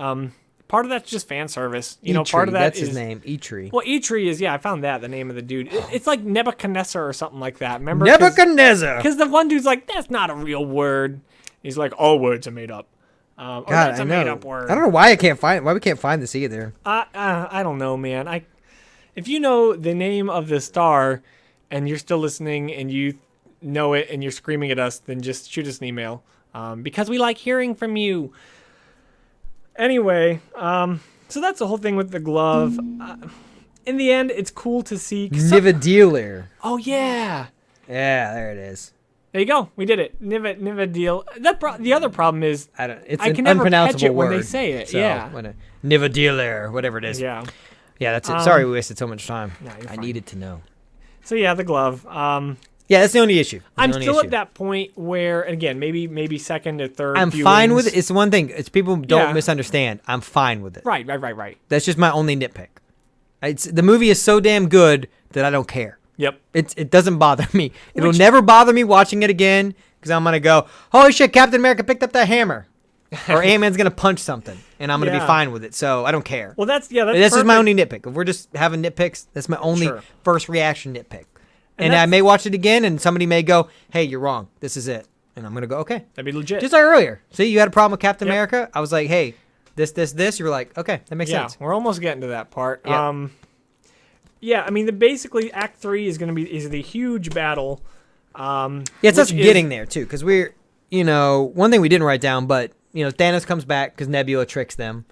part of that's just fan service. Part of that's his name, Eitri. Well, Eitri is, I found that, the name of the dude. It's like Nebuchadnezzar or something like that. Remember? Nebuchadnezzar! Because the one dude's like, that's not a real word. He's like, all words are made up. God, that's I a know. made up word. I don't know why we can't find this either. I don't know, man. If you know the name of the star and you're still listening and you know it and you're screaming at us, then just shoot us an email because we like hearing from you. Anyway, so that's the whole thing with the glove. In the end, it's cool to see. Nivadealer. Oh, yeah. Yeah, there it is. There you go. We did it. Nivadeal. The other problem is it's I an can never unpronounceable catch it word when they say it. So, yeah. Nivadealer, whatever it is. Yeah. Yeah, that's it. Sorry we wasted so much time. No, I needed to know. So yeah, the glove. Yeah, that's the only issue. I'm still at that point where, again, maybe second or third. I'm fine with it. It's one thing. It's people don't misunderstand. I'm fine with it. Right. That's just my only nitpick. The movie is so damn good that I don't care. Yep. It doesn't bother me. It'll never bother me watching it again because I'm gonna go, holy shit, Captain America picked up that hammer, or Ant-Man's gonna punch something, and I'm gonna be fine with it. So I don't care. Well, that's just my only nitpick. If we're just having nitpicks, that's my only first reaction nitpick. And I may watch it again, and somebody may go, hey, you're wrong. This is it. And I'm gonna go, okay. That'd be legit. Just like earlier. See, you had a problem with Captain America. I was like, hey, this. You were like, okay, that makes sense. We're almost getting to that part. Yep. I mean, basically, Act 3 is the huge battle. It's us getting there, too, because we're, one thing we didn't write down, but, Thanos comes back because Nebula tricks them.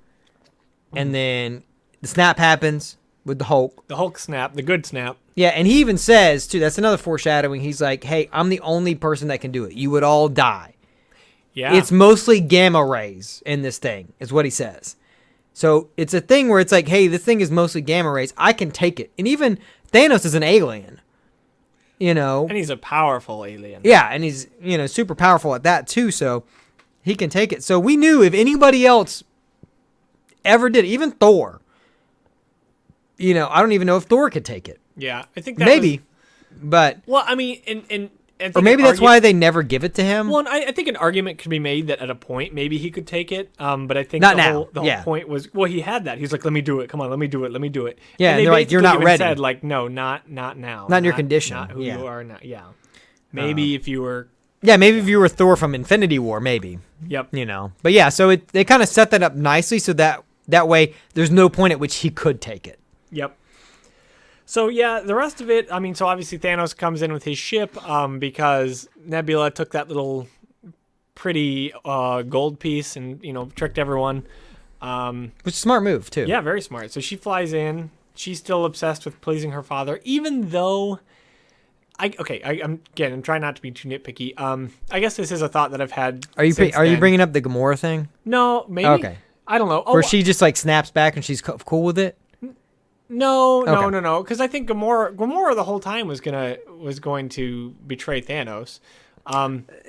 And then the snap happens with the Hulk. The Hulk snap, the good snap. Yeah, and he even says, too, that's another foreshadowing. He's like, hey, I'm the only person that can do it. You would all die. Yeah. It's mostly gamma rays in this thing, is what he says. So it's a thing where it's like, hey, this thing is mostly gamma rays. I can take it. And even Thanos is an alien, And he's a powerful alien. Yeah, and he's, super powerful at that too, so he can take it. So we knew if anybody else ever did, even Thor, I don't even know if Thor could take it. Yeah, I think but... Well, I mean, and or maybe that's why they never give it to him. Well, I think an argument could be made that at a point maybe he could take it. But I think not the now. whole point was, he had that. He's like, let me do it. Come on, let me do it. Yeah, and they they're like, you're not ready. Said like, no, not now. Not in your condition. Not who you are now. Yeah. Maybe if you were. Yeah, maybe if you were Thor from Infinity War, maybe. Yep. But yeah, so they kind of set that up nicely so that way there's no point at which he could take it. Yep. So, yeah, the rest of it, I mean, so obviously Thanos comes in with his ship because Nebula took that little pretty gold piece and, tricked everyone. Which is a smart move, too. Yeah, very smart. So she flies in. She's still obsessed with pleasing her father, even though... I'm trying not to be too nitpicky. I guess this is a thought that I've had. Are you bringing up the Gamora thing? No, maybe. Okay. I don't know. Where she just, snaps back and she's cool with it? No. Because I think Gamora the whole time was going to betray Thanos.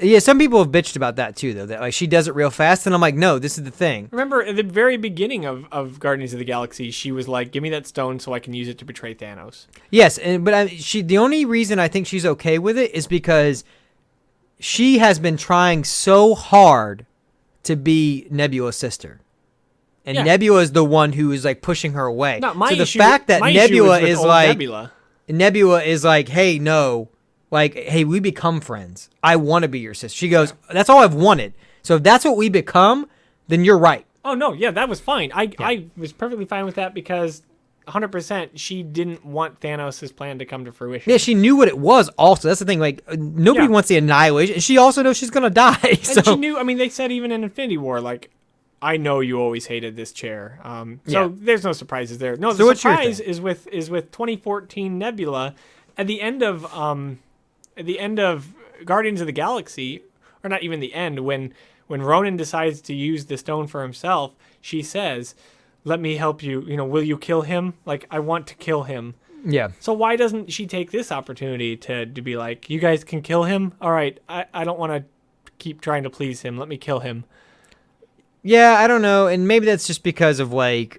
Yeah, some people have bitched about that too, though. That she does it real fast, and I'm like, no, this is the thing. Remember at the very beginning of Guardians of the Galaxy, she was like, "Give me that stone so I can use it to betray Thanos." Yes, but the only reason I think she's okay with it is because she has been trying so hard to be Nebula's sister. And Nebula is the one who is pushing her away. Not my so the issue, fact that Nebula is Nebula is like, hey, no, hey, we become friends. I want to be your sister. She goes, that's all I've wanted. So if that's what we become, then you're right. Oh no, yeah, that was fine. I was perfectly fine with that because 100% she didn't want Thanos' plan to come to fruition. Yeah, she knew what it was also. That's the thing. Nobody wants the annihilation. And she also knows she's going to die. And she knew, they said even in Infinity War, I know you always hated this chair. So there's no surprises there. No, the surprise is with 2014 Nebula at the end of Guardians of the Galaxy, or not even the end, when Ronan decides to use the stone for himself, she says, "Let me help you. Will you kill him? I want to kill him." Yeah. So why doesn't she take this opportunity to be like, "You guys can kill him? All right, I don't want to keep trying to please him. Let me kill him." Yeah, I don't know, and maybe that's just because of I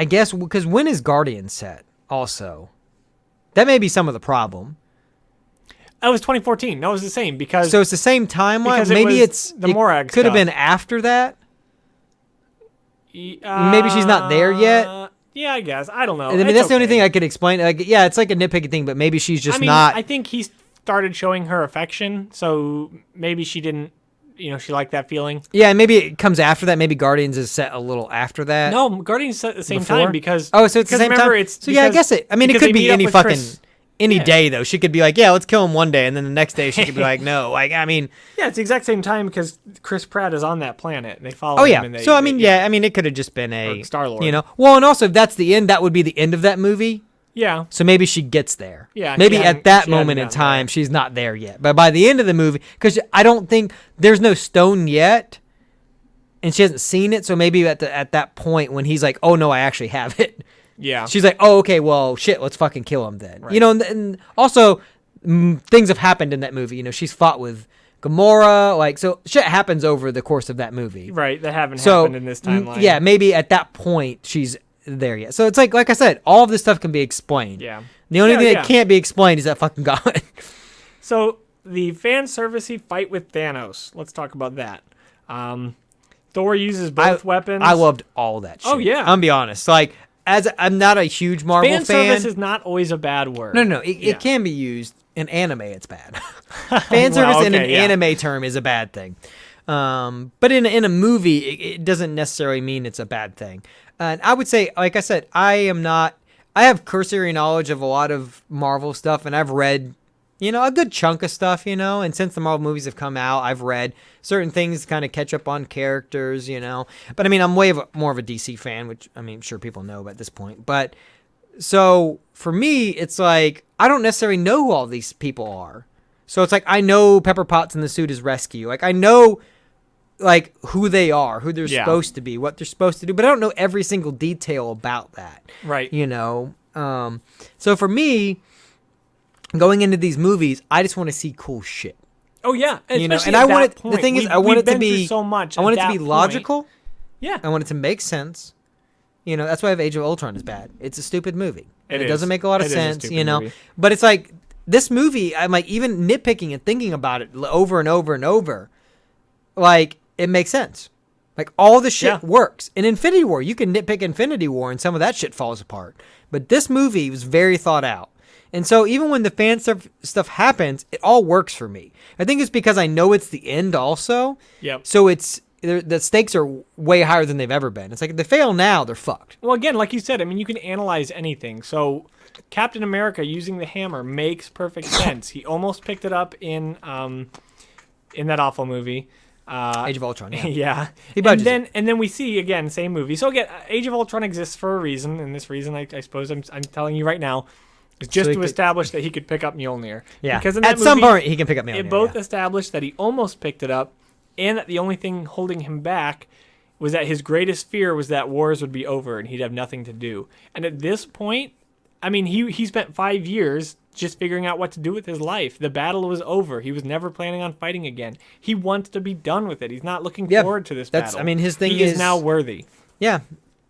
guess because when is Guardian set? Also, that may be some of the problem. That was 2014. That was the same because. So it's the same timeline. Maybe it's the Morag. Could have been after that. Maybe she's not there yet. Yeah, I guess. I don't know. That's the only thing I could explain. It's like a nitpicky thing, but maybe she's just not. I think he started showing her affection, so maybe she didn't. She liked that feeling. Yeah, maybe it comes after that. Maybe Guardians is set a little after that. No, Guardians set at the same time because. Oh, so it's the same time. I guess it. It could be any fucking any day though. She could be like, yeah, let's kill him one day, and then the next day she could be like, no. Yeah, it's the exact same time because Chris Pratt is on that planet and they follow him. Yeah. And so it could have just been a Star-Lord. Well, and also if that's the end, that would be the end of that movie. Yeah. So maybe she gets there. Yeah. Maybe at that moment in time, she's not there yet. But by the end of the movie, because I don't think there's no stone yet, and she hasn't seen it. So maybe at that point when he's like, "Oh no, I actually have it." Yeah. She's like, "Oh okay, well shit, let's fucking kill him then." Right. And also things have happened in that movie. You know, she's fought with Gamora, like, so shit happens over the course of that movie. Right, that haven't happened in this timeline. Yeah, maybe at that point she's there yet. So it's like I said, all of this stuff can be explained. Yeah. The only thing that can't be explained is that fucking god. So the fan servicey fight with Thanos. Let's talk about that. Thor uses both weapons. I loved all that shit. Oh, yeah. I'm gonna be honest. Like, as I'm not a huge Marvel fan. Fan service is not always a bad word. No. It can be used. In anime, it's bad. Fan service in an anime term is a bad thing. But in a movie, it doesn't necessarily mean it's a bad thing. And I would say, like I said, I have cursory knowledge of a lot of Marvel stuff, and I've read, a good chunk of stuff, and since the Marvel movies have come out, I've read certain things to kind of catch up on characters, But I mean, I'm more of a DC fan, which I'm sure people know at this point. But so for me, it's like, I don't necessarily know who all these people are. So it's like, I know Pepper Potts in the suit is Rescue. Like, I know, like, who they are, who they're supposed to be, what they're supposed to do, but I don't know every single detail about that. Right. So for me, going into these movies, I just want to see cool shit. Oh yeah. And I want it, the thing is, I want it to be so much. I want it to be logical. Yeah. I want it to make sense. That's why Age of Ultron is bad. It's a stupid movie. It doesn't make a lot of sense, movie. But it's like, this movie, I'm like, even nitpicking and thinking about it over and over and over, like, it makes sense. Like, all the shit works. In Infinity War, you can nitpick Infinity War and some of that shit falls apart. But this movie was very thought out. And so even when the fan stuff happens, it all works for me. I think it's because I know it's the end also. Yep. So the stakes are way higher than they've ever been. It's like, if they fail now, they're fucked. Well, again, like you said, you can analyze anything. So Captain America using the hammer makes perfect sense. He almost picked it up in that awful movie. Age of Ultron, yeah. Yeah. And then we see, again, same movie. So again, Age of Ultron exists for a reason, and this reason, I suppose I'm telling you right now, is just to establish that he could pick up Mjolnir. Yeah. Because in that At some point, he can pick up Mjolnir. It both established that he almost picked it up, and that the only thing holding him back was that his greatest fear was that wars would be over and he'd have nothing to do. And at this point, he spent 5 years just figuring out what to do with his life. The battle was over. He was never planning on fighting again. He wants to be done with it. He's not looking forward to this battle. His thing is now worthy. Yeah.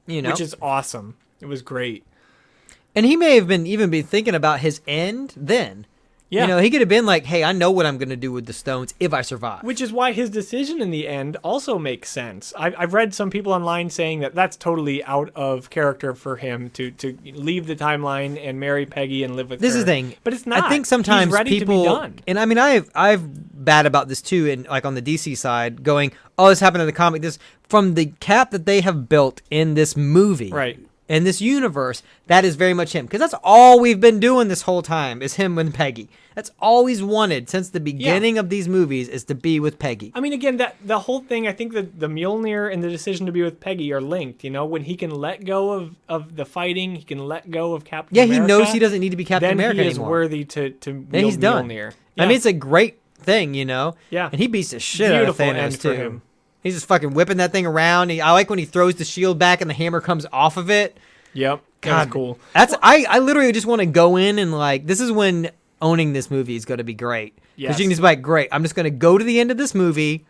Which is awesome. It was great. And he may have even been thinking about his end then. Yeah. He could have been like, hey, I know what I'm going to do with the stones if I survive. Which is why his decision in the end also makes sense. I've read some people online saying that that's totally out of character for him to leave the timeline and marry Peggy and live with her. This is the thing. But it's not. I think sometimes He's ready people, to be done. And I've bad about this too, and like on the DC side, going, oh, this happened in the comic. This from the cap that they have built in this movie. Right. In this universe, that is very much him. Because that's all we've been doing this whole time is him and Peggy. That's all he's wanted since the beginning of these movies is to be with Peggy. Again, that the whole thing, I think that the Mjolnir and the decision to be with Peggy are linked. When he can let go of the fighting, he can let go of Captain America. Yeah, he knows he doesn't need to be Captain America anymore. Then he is worthy to wield he's done. Mjolnir. Yeah. It's a great thing, Yeah. And he beats the shit out of Thanos, too. For him. He's just fucking whipping that thing around. I like when he throws the shield back and the hammer comes off of it. Yep. God, that's cool. I literally just want to go in and like, this is when owning this movie is going to be great. Because you can just be like, great, I'm just going to go to the end of this movie.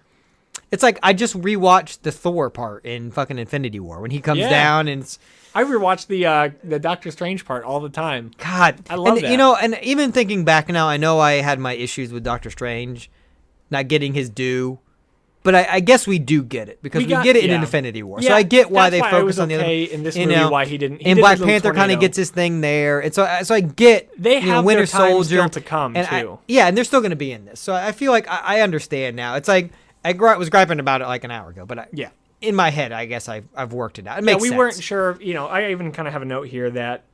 It's like, I just rewatched the Thor part in fucking Infinity War when he comes down and I rewatch the Doctor Strange part all the time. God. I love that. And even thinking back now, I know I had my issues with Doctor Strange not getting his due. But I guess we do get it because we get it in Infinity War. So I get why they focus on the other. In this movie, why he didn't. And Black Panther kind of gets his thing there, and so I get they have Winter their time Soldier still to come too. And they're still going to be in this. So I feel like I understand now. It's like I was griping about it like an hour ago, but in my head, I guess I've worked it out. It makes sense. We weren't sure. I even kind of have a note here that.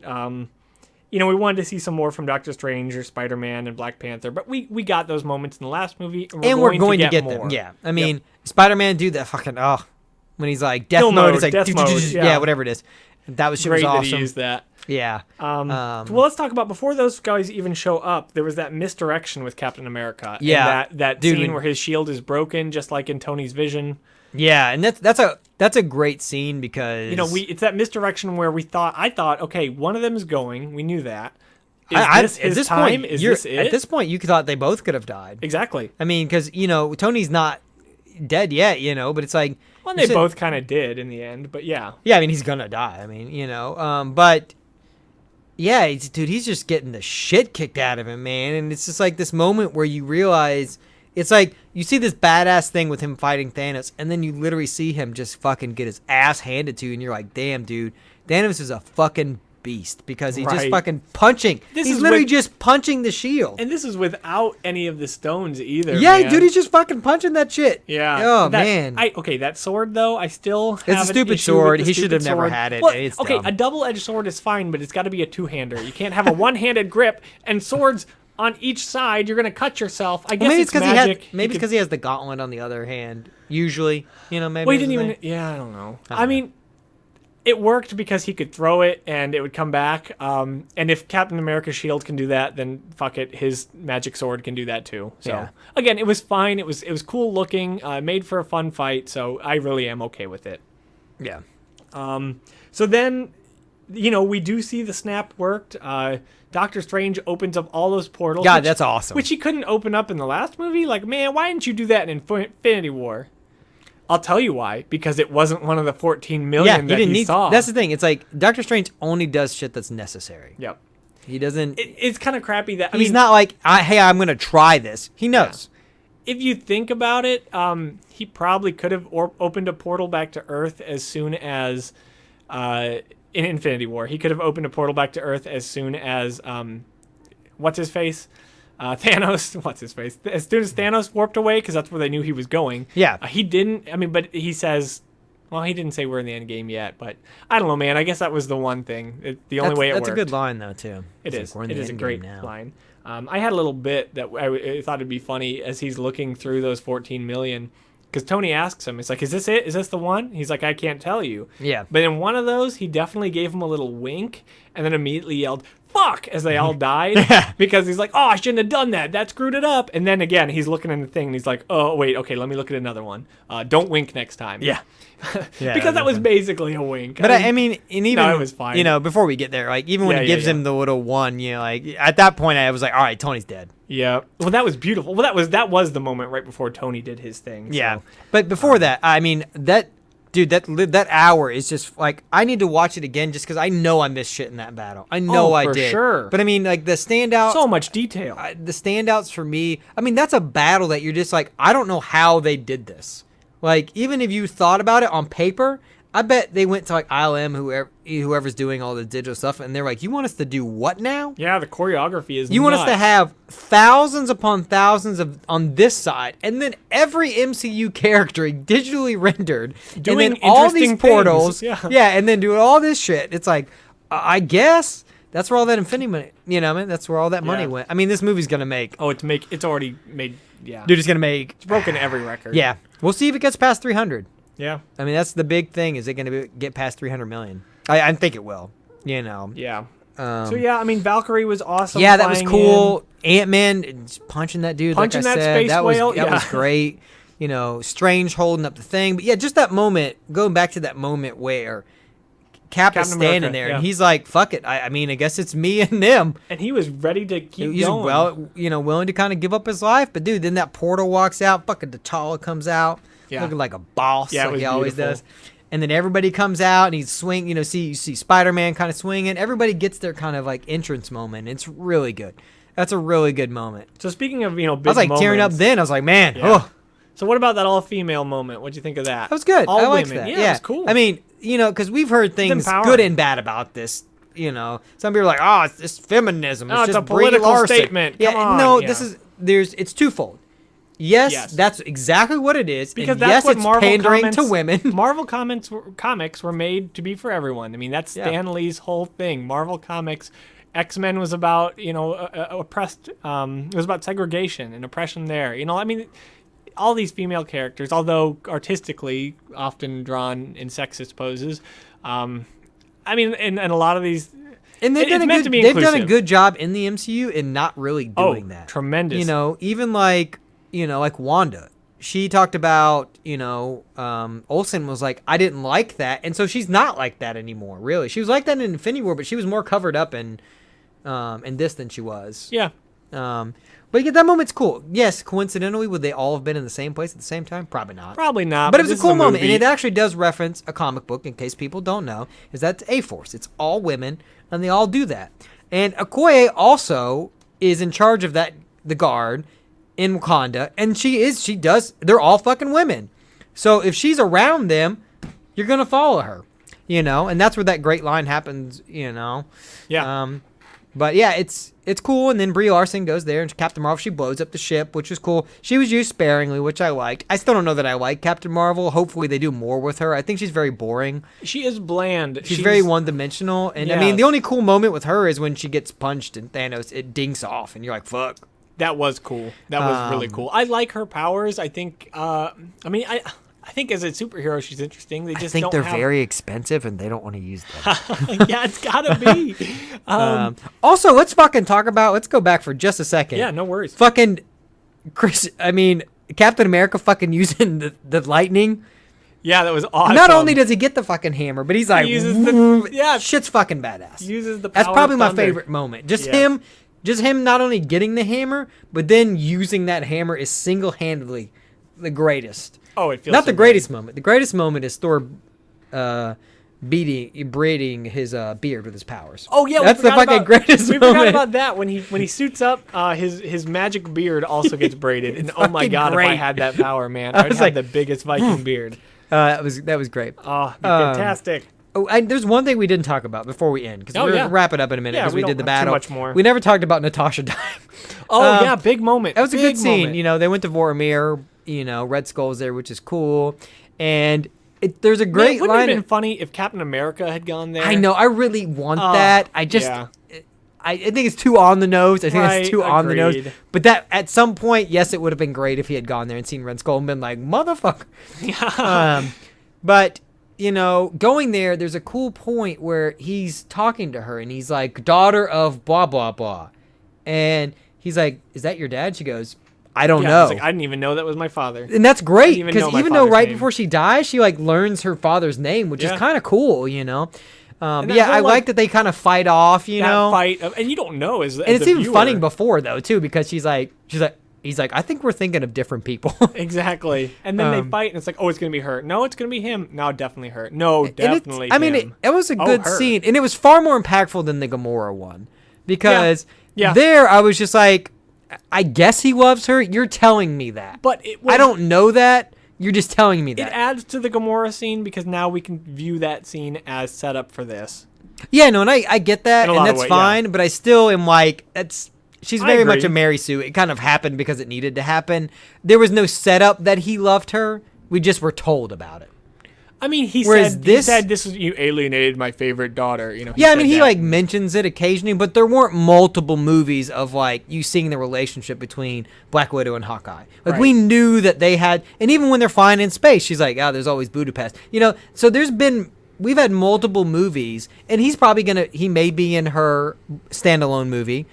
We wanted to see some more from Doctor Strange or Spider-Man and Black Panther, but we got those moments in the last movie, and we're going to get more. Them. Yeah, Spider-Man, dude, that fucking when he's like death mode, it's like death mode, whatever it is. That was awesome. That he used that. Yeah. Well, let's talk about before those guys even show up. There was that misdirection with Captain America. Yeah, and that scene where his shield is broken, just like in Tony's vision. Yeah, and that's a great scene because it's that misdirection where I thought, okay, one of them is going. We knew that. Is this his time? Is this it? At this point, you thought they both could have died. Exactly. I mean, because Tony's not dead yet, but it's like, well, they both kind of did in the end, but yeah. Yeah, I mean, he's gonna die. I mean, but yeah, dude, he's just getting the shit kicked out of him, man. And it's just like this moment where you realize, it's like you see this badass thing with him fighting Thanos, and then you literally see him just fucking get his ass handed to you, and you're like, damn, dude, Thanos is a fucking beast because he's just fucking punching. He's literally just punching the shield. And this is without any of the stones either. Yeah, man. Dude, he's just fucking punching that shit. Yeah. Oh, man. That sword, though, I still have It's a stupid sword. He should have never had it. Well, it's okay, dumb. A double-edged sword is fine, but it's got to be a two-hander. You can't have a one-handed grip and swords on each side. You're going to cut yourself. I guess maybe it's magic. Maybe because he has the gauntlet on the other hand. Usually, maybe. Well, he didn't even... Yeah, I don't know. I mean... It worked because he could throw it and it would come back. And if Captain America's shield can do that, then fuck it, his magic sword can do that too. So again, it was fine. It was cool looking, made for a fun fight. So I really am okay with it. Yeah. So then, we do see the snap worked. Doctor Strange opens up all those portals. God, that's awesome. Which he couldn't open up in the last movie. Like, man, why didn't you do that in Infinity War? I'll tell you why. Because it wasn't one of the 14 million that he saw. That's the thing. It's like Doctor Strange only does shit that's necessary. Yep. He doesn't. It's kind of crappy that he's not like, hey, I'm gonna try this. He knows. Yeah. If you think about it, he probably could have opened a portal back to Earth as soon as in Infinity War. He could have opened a portal back to Earth as soon as what's his face. Thanos, what's his face? As soon as Thanos warped away, because that's where they knew he was going. Yeah. He didn't. I mean, but he says, well, he didn't say we're in the end game yet. But I don't know, man. I guess that was the one thing. The only way it worked. That's a good line, though, too. It is. It is a great line. I had a little bit that I thought it'd be funny as he's looking through those 14 million. Because Tony asks him, it's like, is this it? Is this the one? He's like, I can't tell you. Yeah. But in one of those, he definitely gave him a little wink and then immediately yelled, fuck, as they all died. Because he's like, oh, I shouldn't have done that. That screwed it up. And then again, he's looking in the thing and he's like, oh, wait, okay, let me look at another one. Don't wink next time. Yeah. Because that was basically a wink. But I mean, and even, no, it was fine. before we get there, like, even when he gives him the little one, like, at that point, I was like, all right, Tony's dead. Yeah. Well, that was beautiful. Well, that was the moment right before Tony did his thing. Yeah. So. But before that, I mean, that hour is just like, I need to watch it again just because I know I missed shit in that battle. I know I did. Sure. But I mean, like, the standout. So much detail. The standouts for me, I mean, that's a battle that you're just like, I don't know how they did this. Like, even if you thought about it on paper, I bet they went to like ILM, whoever's doing all the digital stuff, and they're like, "You want us to do what now?" Yeah, the choreography is. You want us to have thousands upon thousands of on this side, and then every MCU character digitally rendered, doing and then all these portals, yeah, and then doing all this shit. It's like, I guess that's where all that Infinity money, that's where all that money went. I mean, this movie's gonna make. Oh, it's already made. Yeah, dude, it's gonna make. It's broken every record. Yeah, we'll see if it gets past 300. Yeah. I mean, that's the big thing. Is it going to get past 300 million? I think it will. Yeah. So, yeah, I mean, Valkyrie was awesome. Yeah, that was cool. Ant-Man punching that dude. Punching like I that said, space whale. That was great. Strange holding up the thing. But, yeah, just that moment, going back to that moment where Captain standing America, there, and he's like, fuck it. I mean, I guess it's me and them. And he was ready to keep he's going. Willing to kind of give up his life. But, dude, then that portal walks out. Fucking T'Challa comes out. Yeah. Looking like a boss, like he always does. And then everybody comes out and he's swinging. You see Spider-Man kind of swinging. Everybody gets their kind of like entrance moment. It's really good. That's a really good moment. So speaking of big I was like tearing up then. I was like, man. Yeah. Oh. So what about that all-female moment? What'd you think of that? That was good. All I liked women. that. Yeah, it was cool. I mean, because we've heard things good and bad about this. Some people are like, oh, it's feminism. It's just a political statement. Yeah, Come on. No, it's twofold. Yes, that's exactly what it is. Because that's what it's Marvel pandering to women. Marvel comics were made to be for everyone. I mean, that's Stan Lee's whole thing. Marvel Comics, X-Men was about, oppressed. It was about segregation and oppression there. I mean, all these female characters, although artistically often drawn in sexist poses, I mean, and a lot of these. And they've done a good job in the MCU in not really doing that. Tremendous. Even like Wanda. She talked about, Olsen was like, I didn't like that. And so she's not like that anymore, really. She was like that in Infinity War, but she was more covered up in in this than she was. Yeah. But yeah, that moment's cool. Yes, coincidentally, would they all have been in the same place at the same time? Probably not. Probably not. But it was a this cool is moment, and movie. it actually does reference a comic book, in case people don't know, is that A-Force. It's all women, and they all do that. And Okoye also is in charge of the guard in Wakanda, and they're all fucking women. So if she's around them, you're going to follow her, and that's where that great line happens, Yeah. But yeah, it's cool. And then Brie Larson goes there, and Captain Marvel, she blows up the ship, which is cool. She was used sparingly, which I liked. I still don't know that I like Captain Marvel. Hopefully they do more with her. I think she's very boring. She is bland. She's very one-dimensional. And I mean, the only cool moment with her is when she gets punched and Thanos, it dinks off, and you're like, fuck. That was cool. That was really cool. I like her powers. I think, I think as a superhero, she's interesting. They just they're very expensive, and they don't want to use them. Yeah, it's gotta be. Also, let's go back for just a second. Yeah, no worries. Fucking Captain America fucking using the lightning. Yeah, that was awesome. Not only does he get the fucking hammer, but he's like, shit's fucking badass. Uses the power That's probably of my thunder. favorite moment. Just him not only getting the hammer, but then using that hammer is single-handedly the greatest. Oh, it feels not so the good. greatest moment. The greatest moment is Thor braiding his beard with his powers. Oh yeah, that's the fucking greatest we moment. forgot about that when he suits up. His magic beard also gets braided, and oh my god, great. if I had that power, man, I'd have the biggest Viking beard. That was great. Oh, it'd be fantastic. There's one thing we didn't talk about before we end, because we're going to wrap it up in a minute, because we did the battle. Too much more. We never talked about Natasha dying. Oh yeah, big moment. That was a good scene. Moment. They went to Vormir. Red Skull's there, which is cool. And there's a great line. It would have been in funny if Captain America had gone there. I know. I really want that. I just... Yeah. I think it's too on the nose. I think it's too on the nose. Agreed. But that at some point, yes, it would have been great if he had gone there and seen Red Skull and been like, motherfucker. Yeah. But, going there, there's a cool point where he's talking to her and he's like, daughter of blah, blah, blah. And he's like, is that your dad? She goes, I don't know. Like, I didn't even know that was my father. And that's great, because even though right name. before she dies, she learns her father's name, which is kind of cool, But I like that they kind of fight off, fight, and you don't know as and it's the even viewer. funny before though too, because he's like, I think we're thinking of different people. Exactly. And then they fight, and it's like, oh, it's gonna be her. No, it's gonna be him. No, definitely her. No, definitely. It was a good scene, and it was far more impactful than the Gamora one, because there I was just like, I guess he loves her. You're telling me that, but I don't know that. You're just telling me that. It adds to the Gamora scene, because now we can view that scene as set up for this. Yeah, no, and I get that, and that's fine. But I still am like, she's very much a Mary Sue. It kind of happened because it needed to happen. There was no setup that he loved her. We just were told about it. I mean, he said this is, you alienated my favorite daughter. He mentions it occasionally, but there weren't multiple movies of you seeing the relationship between Black Widow and Hawkeye. We knew that they had, and even when they're flying in space, she's like, there's always Budapest. So we've had multiple movies, and he may be in her standalone movie.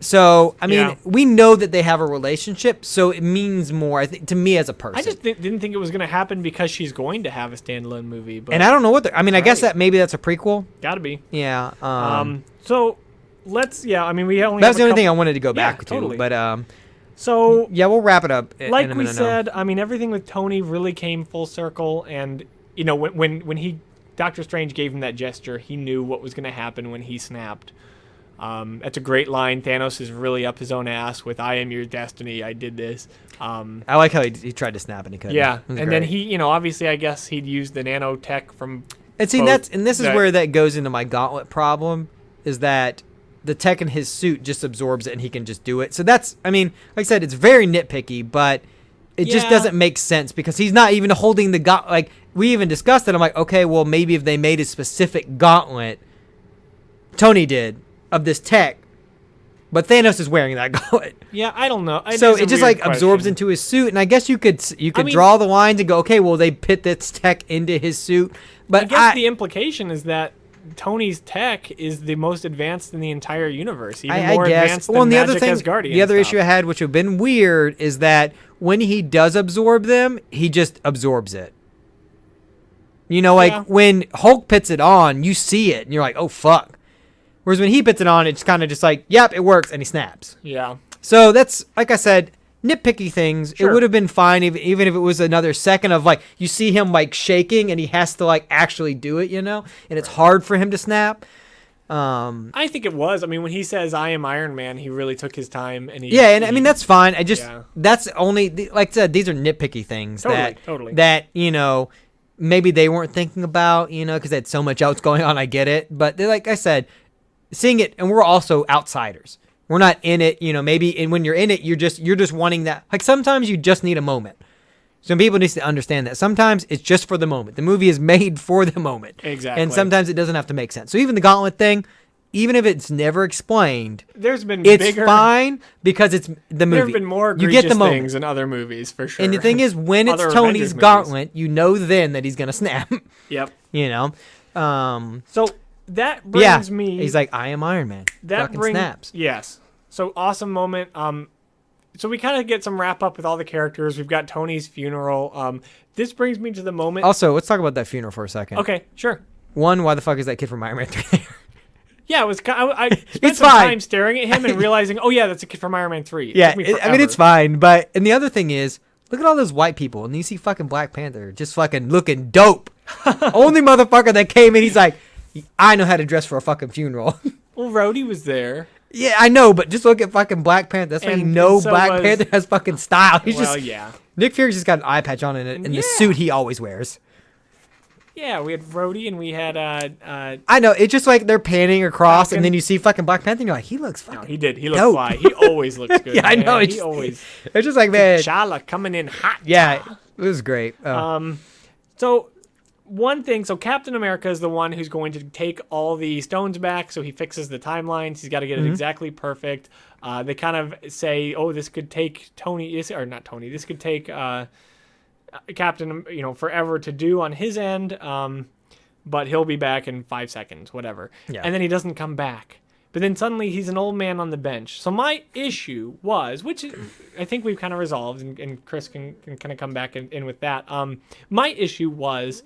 So, we know that they have a relationship, so it means more, I think, to me as a person. I just didn't think it was going to happen because she's going to have a standalone movie. But and I don't know what I guess that maybe that's a prequel. Gotta be. Yeah. So, let's, we only That's the only thing I wanted to go back to. Totally. But, so... Yeah, we'll wrap it up like in a we minute said, now. everything with Tony really came full circle, and, when Doctor Strange gave him that gesture, he knew what was going to happen when he snapped. That's a great line. Thanos is really up his own ass with "I am your destiny. I did this." I like how he tried to snap and he couldn't. Yeah, and then he, obviously, I guess he'd used the nanotech from. And see, this is where that goes into my gauntlet problem, is that the tech in his suit just absorbs it and he can just do it. So that's, like I said, it's very nitpicky, but it just doesn't make sense because he's not even holding the gauntlet. Like we even discussed it. I'm like, okay, well maybe if they made a specific gauntlet, Tony did. Of this tech, but Thanos is wearing that gauntlet. Yeah, I don't know. So it just absorbs into his suit, and I guess you could draw the lines and go, okay, well they pit this tech into his suit. But I guess the implication is that Tony's tech is the most advanced in the entire universe, even more advanced than Magic Asgardian. The other issue I had, which would have been weird, is that when he does absorb them, he just absorbs it. When Hulk puts it on, you see it, and you're like, oh fuck. Whereas when he puts it on, it's kind of just like, yep, it works, and he snaps. Yeah. So that's, like I said, nitpicky things. Sure. It would have been fine even if it was another second of like, you see him like shaking and he has to like actually do it, and it's hard for him to snap. I think it was. I mean, when he says "I am Iron Man," he really took his time, and I mean that's fine. That's only, like I said, these are nitpicky things totally. that maybe they weren't thinking about, because they had so much else going on. I get it, but they're, like I said, seeing it, and we're also outsiders. We're not in it, maybe, and when you're in it, you're just wanting that. Like sometimes you just need a moment. Some people need to understand that. Sometimes it's just for the moment. The movie is made for the moment. Exactly. And sometimes it doesn't have to make sense. So even the gauntlet thing, even if it's never explained, it's fine because it's the movie. There have been more egregious things in other movies, for sure. And the thing is, when it's Tony's gauntlet, you know then that he's going to snap. Yep. So that brings me... He's like, I am Iron Man. Fucking snaps. Yes. So awesome moment. So we kind of get some wrap up with all the characters. We've got Tony's funeral. This brings me to the moment. Also, let's talk about that funeral for a second. Okay, sure. One, why the fuck is that kid from Iron Man 3 there? Yeah, it was. I spent some time staring at him and realizing, oh yeah, that's a kid from Iron Man 3. Yeah, I mean it's fine, but and the other thing is, look at all those white people, and you see fucking Black Panther just fucking looking dope. Only motherfucker that came in, he's like, I know how to dress for a fucking funeral. Well, Rhodey was there. Yeah, I know, but just look at fucking Black Panther. That's why you know Black Panther has fucking style. Yeah. Nick Fury's just got an eye patch on in the suit he always wears. Yeah, we had Rhodey and we had I know, it's just like they're panning across and then you see fucking Black Panther and you're like, he looks fucking he did. He looked fly. He always looks good. Yeah, I know. It's just like, man. T'Challa coming in hot. Yeah, it was great. So one thing, Captain America is the one who's going to take all the stones back, so he fixes the timelines. He's got to get it exactly perfect. They kind of say, oh, this could take this could take Captain, forever to do on his end, but he'll be back in 5 seconds, whatever. Yeah. And then he doesn't come back. But then suddenly he's an old man on the bench. So my issue was, which I think we've kind of resolved, and Chris can kind of come back in with that. My issue was,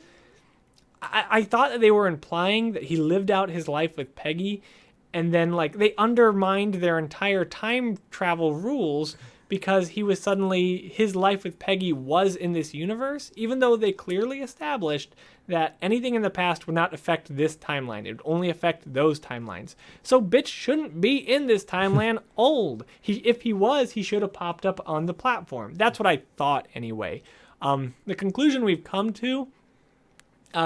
I thought that they were implying that he lived out his life with Peggy, and then they undermined their entire time travel rules because his life with Peggy was in this universe, even though they clearly established that anything in the past would not affect this timeline. It would only affect those timelines. So bitch shouldn't be in this timeline old. If he was, he should have popped up on the platform. That's what I thought anyway. The conclusion we've come to,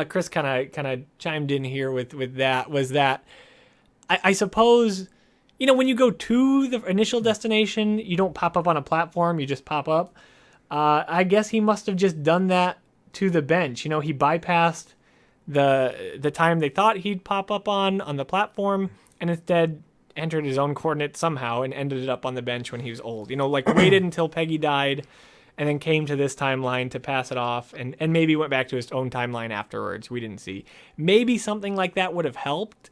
Chris kind of chimed in here with that, was that I suppose, when you go to the initial destination, you don't pop up on a platform, you just pop up. I guess he must have just done that to the bench. He bypassed the time they thought he'd pop up on the platform, and instead entered his own coordinates somehow and ended up on the bench when he was old. Waited until Peggy died, and then came to this timeline to pass it off, and maybe went back to his own timeline afterwards. We didn't see. Maybe something like that would have helped.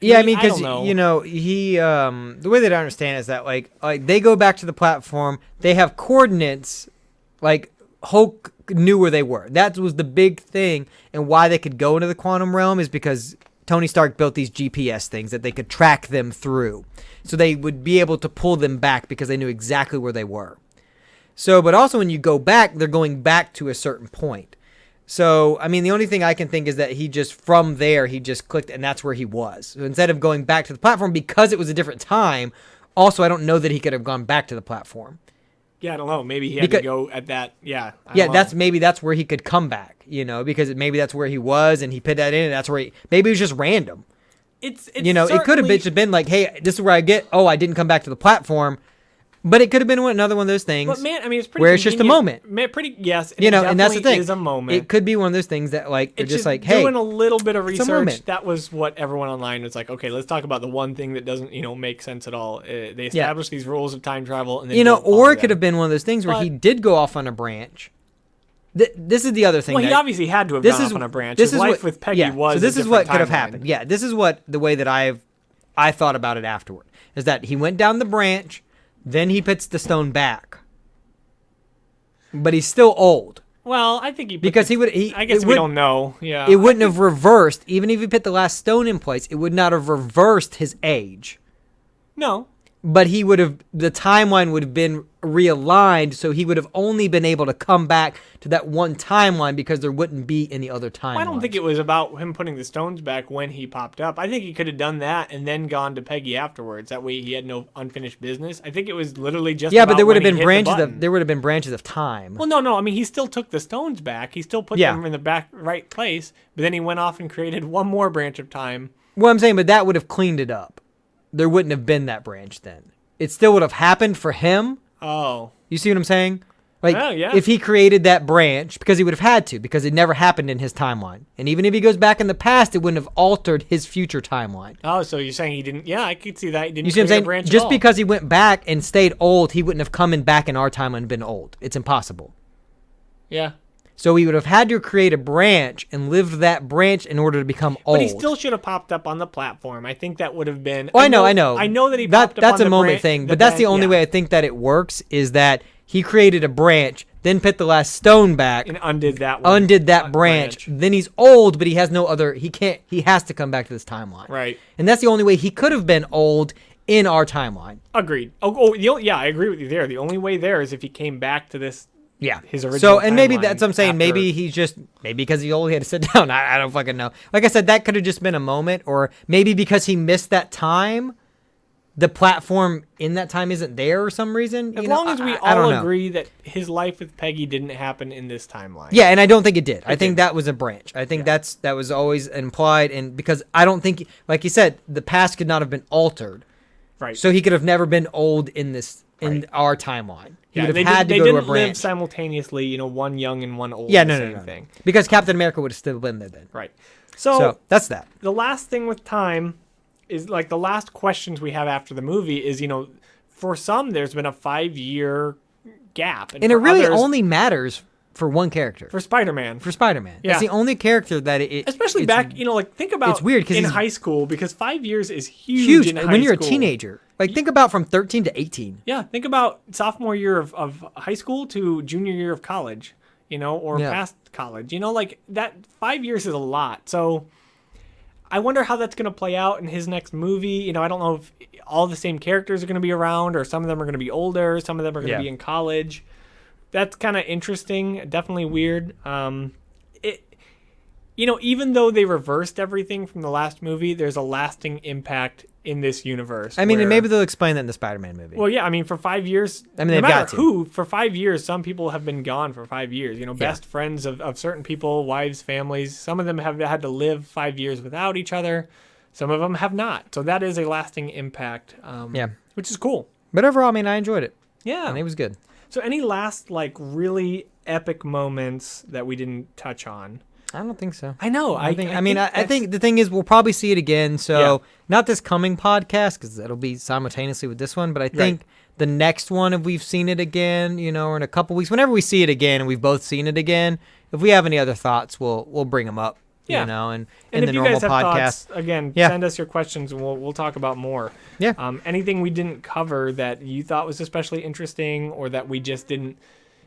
Yeah, I mean, because, he, the way that I understand it is that, like they go back to the platform, they have coordinates, Hulk knew where they were. That was the big thing, and why they could go into the quantum realm is because Tony Stark built these GPS things that they could track them through. So they would be able to pull them back because they knew exactly where they were. So, but also when you go back, they're going back to a certain point. So, I mean, the only thing I can think is that he just clicked and that's where he was. So instead of going back to the platform, because it was a different time, also, I don't know that he could have gone back to the platform. Yeah, I don't know. Maybe he had to go at that. Yeah. That's where he could come back, because maybe that's where he was and he put that in and that's where maybe it was just random. It could have just been like, hey, this is where I didn't come back to the platform. But it could have been another one of those things. But man, I mean, it's pretty. Where it's just a moment. Yes. And that's the thing. Is a moment. It could be one of those things that it's just like, hey, doing a little bit of research. That was what everyone online was like. Okay, let's talk about the one thing that doesn't, make sense at all. They established these rules of time travel, and then or it could have been one of those things where he did go off on a branch. This is the other thing. Well, he obviously had to have gone off on a branch. His life with Peggy was. So this is what could have happened. Yeah, this is the way that I thought about it afterward is that he went down the branch. Then he puts the stone back. But he's still old. Well, I think because I guess we don't know. Yeah. It wouldn't have reversed, even if he put the last stone in place, it would not have reversed his age. No. But the timeline would have been realigned, so he would have only been able to come back to that one timeline because there wouldn't be any other timeline. I don't think it was about him putting the stones back when he popped up. I think he could have done that and then gone to Peggy afterwards. That way he had no unfinished business. I think it was literally just but there would have been branches of time. Well, no. I mean, he still took the stones back. He still put them in the right place, but then he went off and created one more branch of time. Well, I'm saying, but that would have cleaned it up. There wouldn't have been that branch then. It still would have happened for him. Oh. You see what I'm saying? Like, yeah. if he created that branch, because he would have had to, because it never happened in his timeline. And even if he goes back in the past, it wouldn't have altered his future timeline. Oh, so you're saying he didn't... Yeah, I could see that. He didn't you see what I'm saying? branch Just because he went back and stayed old, he wouldn't have come back in our timeline and been old. It's impossible. Yeah. So he would have had to create a branch and lived that branch in order to become old. But he still should have popped up on the platform. I think that would have been... Oh, I know. I know that he popped up That's on a moment thing, but that's the only way I think that it works, is that he created a branch, then put the last stone back, and undid that one. Undid that branch. Then he's old, but he has no other... He has to come back to this timeline. Right. And that's the only way he could have been old in our timeline. Agreed. I agree with you there. The only way there is if he came back to this... Yeah. His original So, and maybe that's what I'm saying. After... Maybe because he only had to sit down. I don't fucking know. Like I said, that could have just been a moment, or maybe because he missed that time, the platform in that time isn't there for some reason. As long as we all agree that his life with Peggy didn't happen in this timeline. Yeah, and I don't think it did. I think that was a branch. I think that was always implied, and because I don't think, like you said, the past could not have been altered. Right. So he could have never been old in our timeline. He would have had to go to a branch. They didn't live simultaneously, one young and one old. Yeah, no. Because Captain America would have still been there then. Right. So that's that. The last thing with time is, like, the last questions we have after the movie is, for some there's been a 5-year gap. And it really only matters for one character. For Spider-Man. Yeah. It's the only character that it... Especially back, think about it's weird in high school, because 5 years is huge in high school. When you're a teenager. Like, think about from 13 to 18. Yeah, think about sophomore year of high school to junior year of college, or past college. Like, that 5 years is a lot. So I wonder how that's going to play out in his next movie. I don't know if all the same characters are going to be around, or some of them are going to be older, some of them are going to be in college. That's kind of interesting, definitely weird. Even though they reversed everything from the last movie, there's a lasting impact in this universe. I mean, and maybe they'll explain that in the Spider-Man movie. Well, yeah, I mean, for 5 years, they've got to. For 5 years, some people have been gone for 5 years. Best friends of certain people, wives, families. Some of them have had to live 5 years without each other. Some of them have not. So that is a lasting impact, which is cool. But overall, I mean, I enjoyed it. Yeah. And it was good. So any last, really epic moments that we didn't touch on? I don't think so. I know. I think the thing is, we'll probably see it again. So not this coming podcast, because it'll be simultaneously with this one. But I think the next one, if we've seen it again, or in a couple weeks, whenever we see it again and we've both seen it again, if we have any other thoughts, we'll bring them up. Yeah. And in the normal podcast. Thoughts, again, Yeah. send us your questions and we'll talk about more. Yeah. Anything we didn't cover that you thought was especially interesting or that we just didn't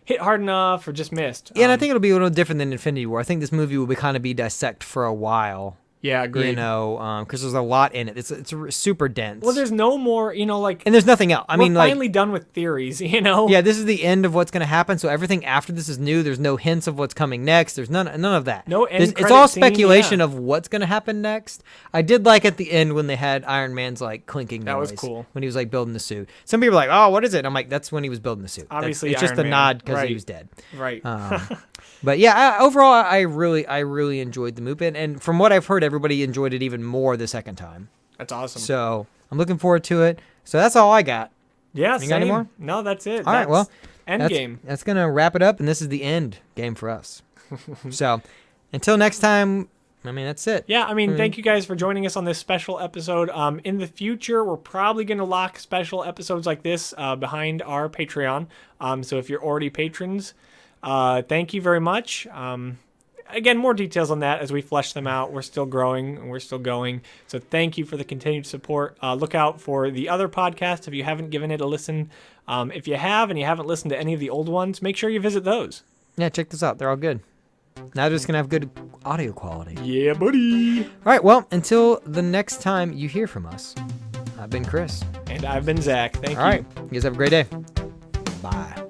hit hard enough or just missed. Yeah, and I think it'll be a little different than Infinity War. I think this movie will be dissect for a while. Yeah, agreed. Because there's a lot in it. It's super dense. Well, there's no more, and there's nothing else. We're finally done with theories, Yeah, this is the end of what's going to happen. So everything after this is new. There's no hints of what's coming next. There's none of that. No end It's all speculation of what's going to happen next. I did like at the end when they had Iron Man's clinking noise. That was cool. When he was building the suit. Some people are like, oh, what is it? And I'm like, that's when he was building the suit. Obviously, it's just a nod because he was dead. Right. But yeah, overall, I really enjoyed the movie, and from what I've heard, everybody enjoyed it even more the second time. That's awesome. So I'm looking forward to it. So that's all I got. Yeah, you got any more? No, that's it. All right, well, Endgame. That's gonna wrap it up, and this is the end game for us. So until next time, I mean, that's it. Yeah, I mean, thank you guys for joining us on this special episode. In the future, we're probably going to lock special episodes like this behind our Patreon. So if you're already patrons, thank you very much. Again, more details on that as we flesh them out. We're still growing and we're still going. So thank you for the continued support. Look out for the other podcast if you haven't given it a listen. If you have and you haven't listened to any of the old ones, make sure you visit those. Yeah, check this out. They're all good. Now they're just going to have good audio quality. Yeah, buddy. All right, well, until the next time you hear from us, I've been Chris. And I've been Zach. Thank you. All right, you guys have a great day. Bye.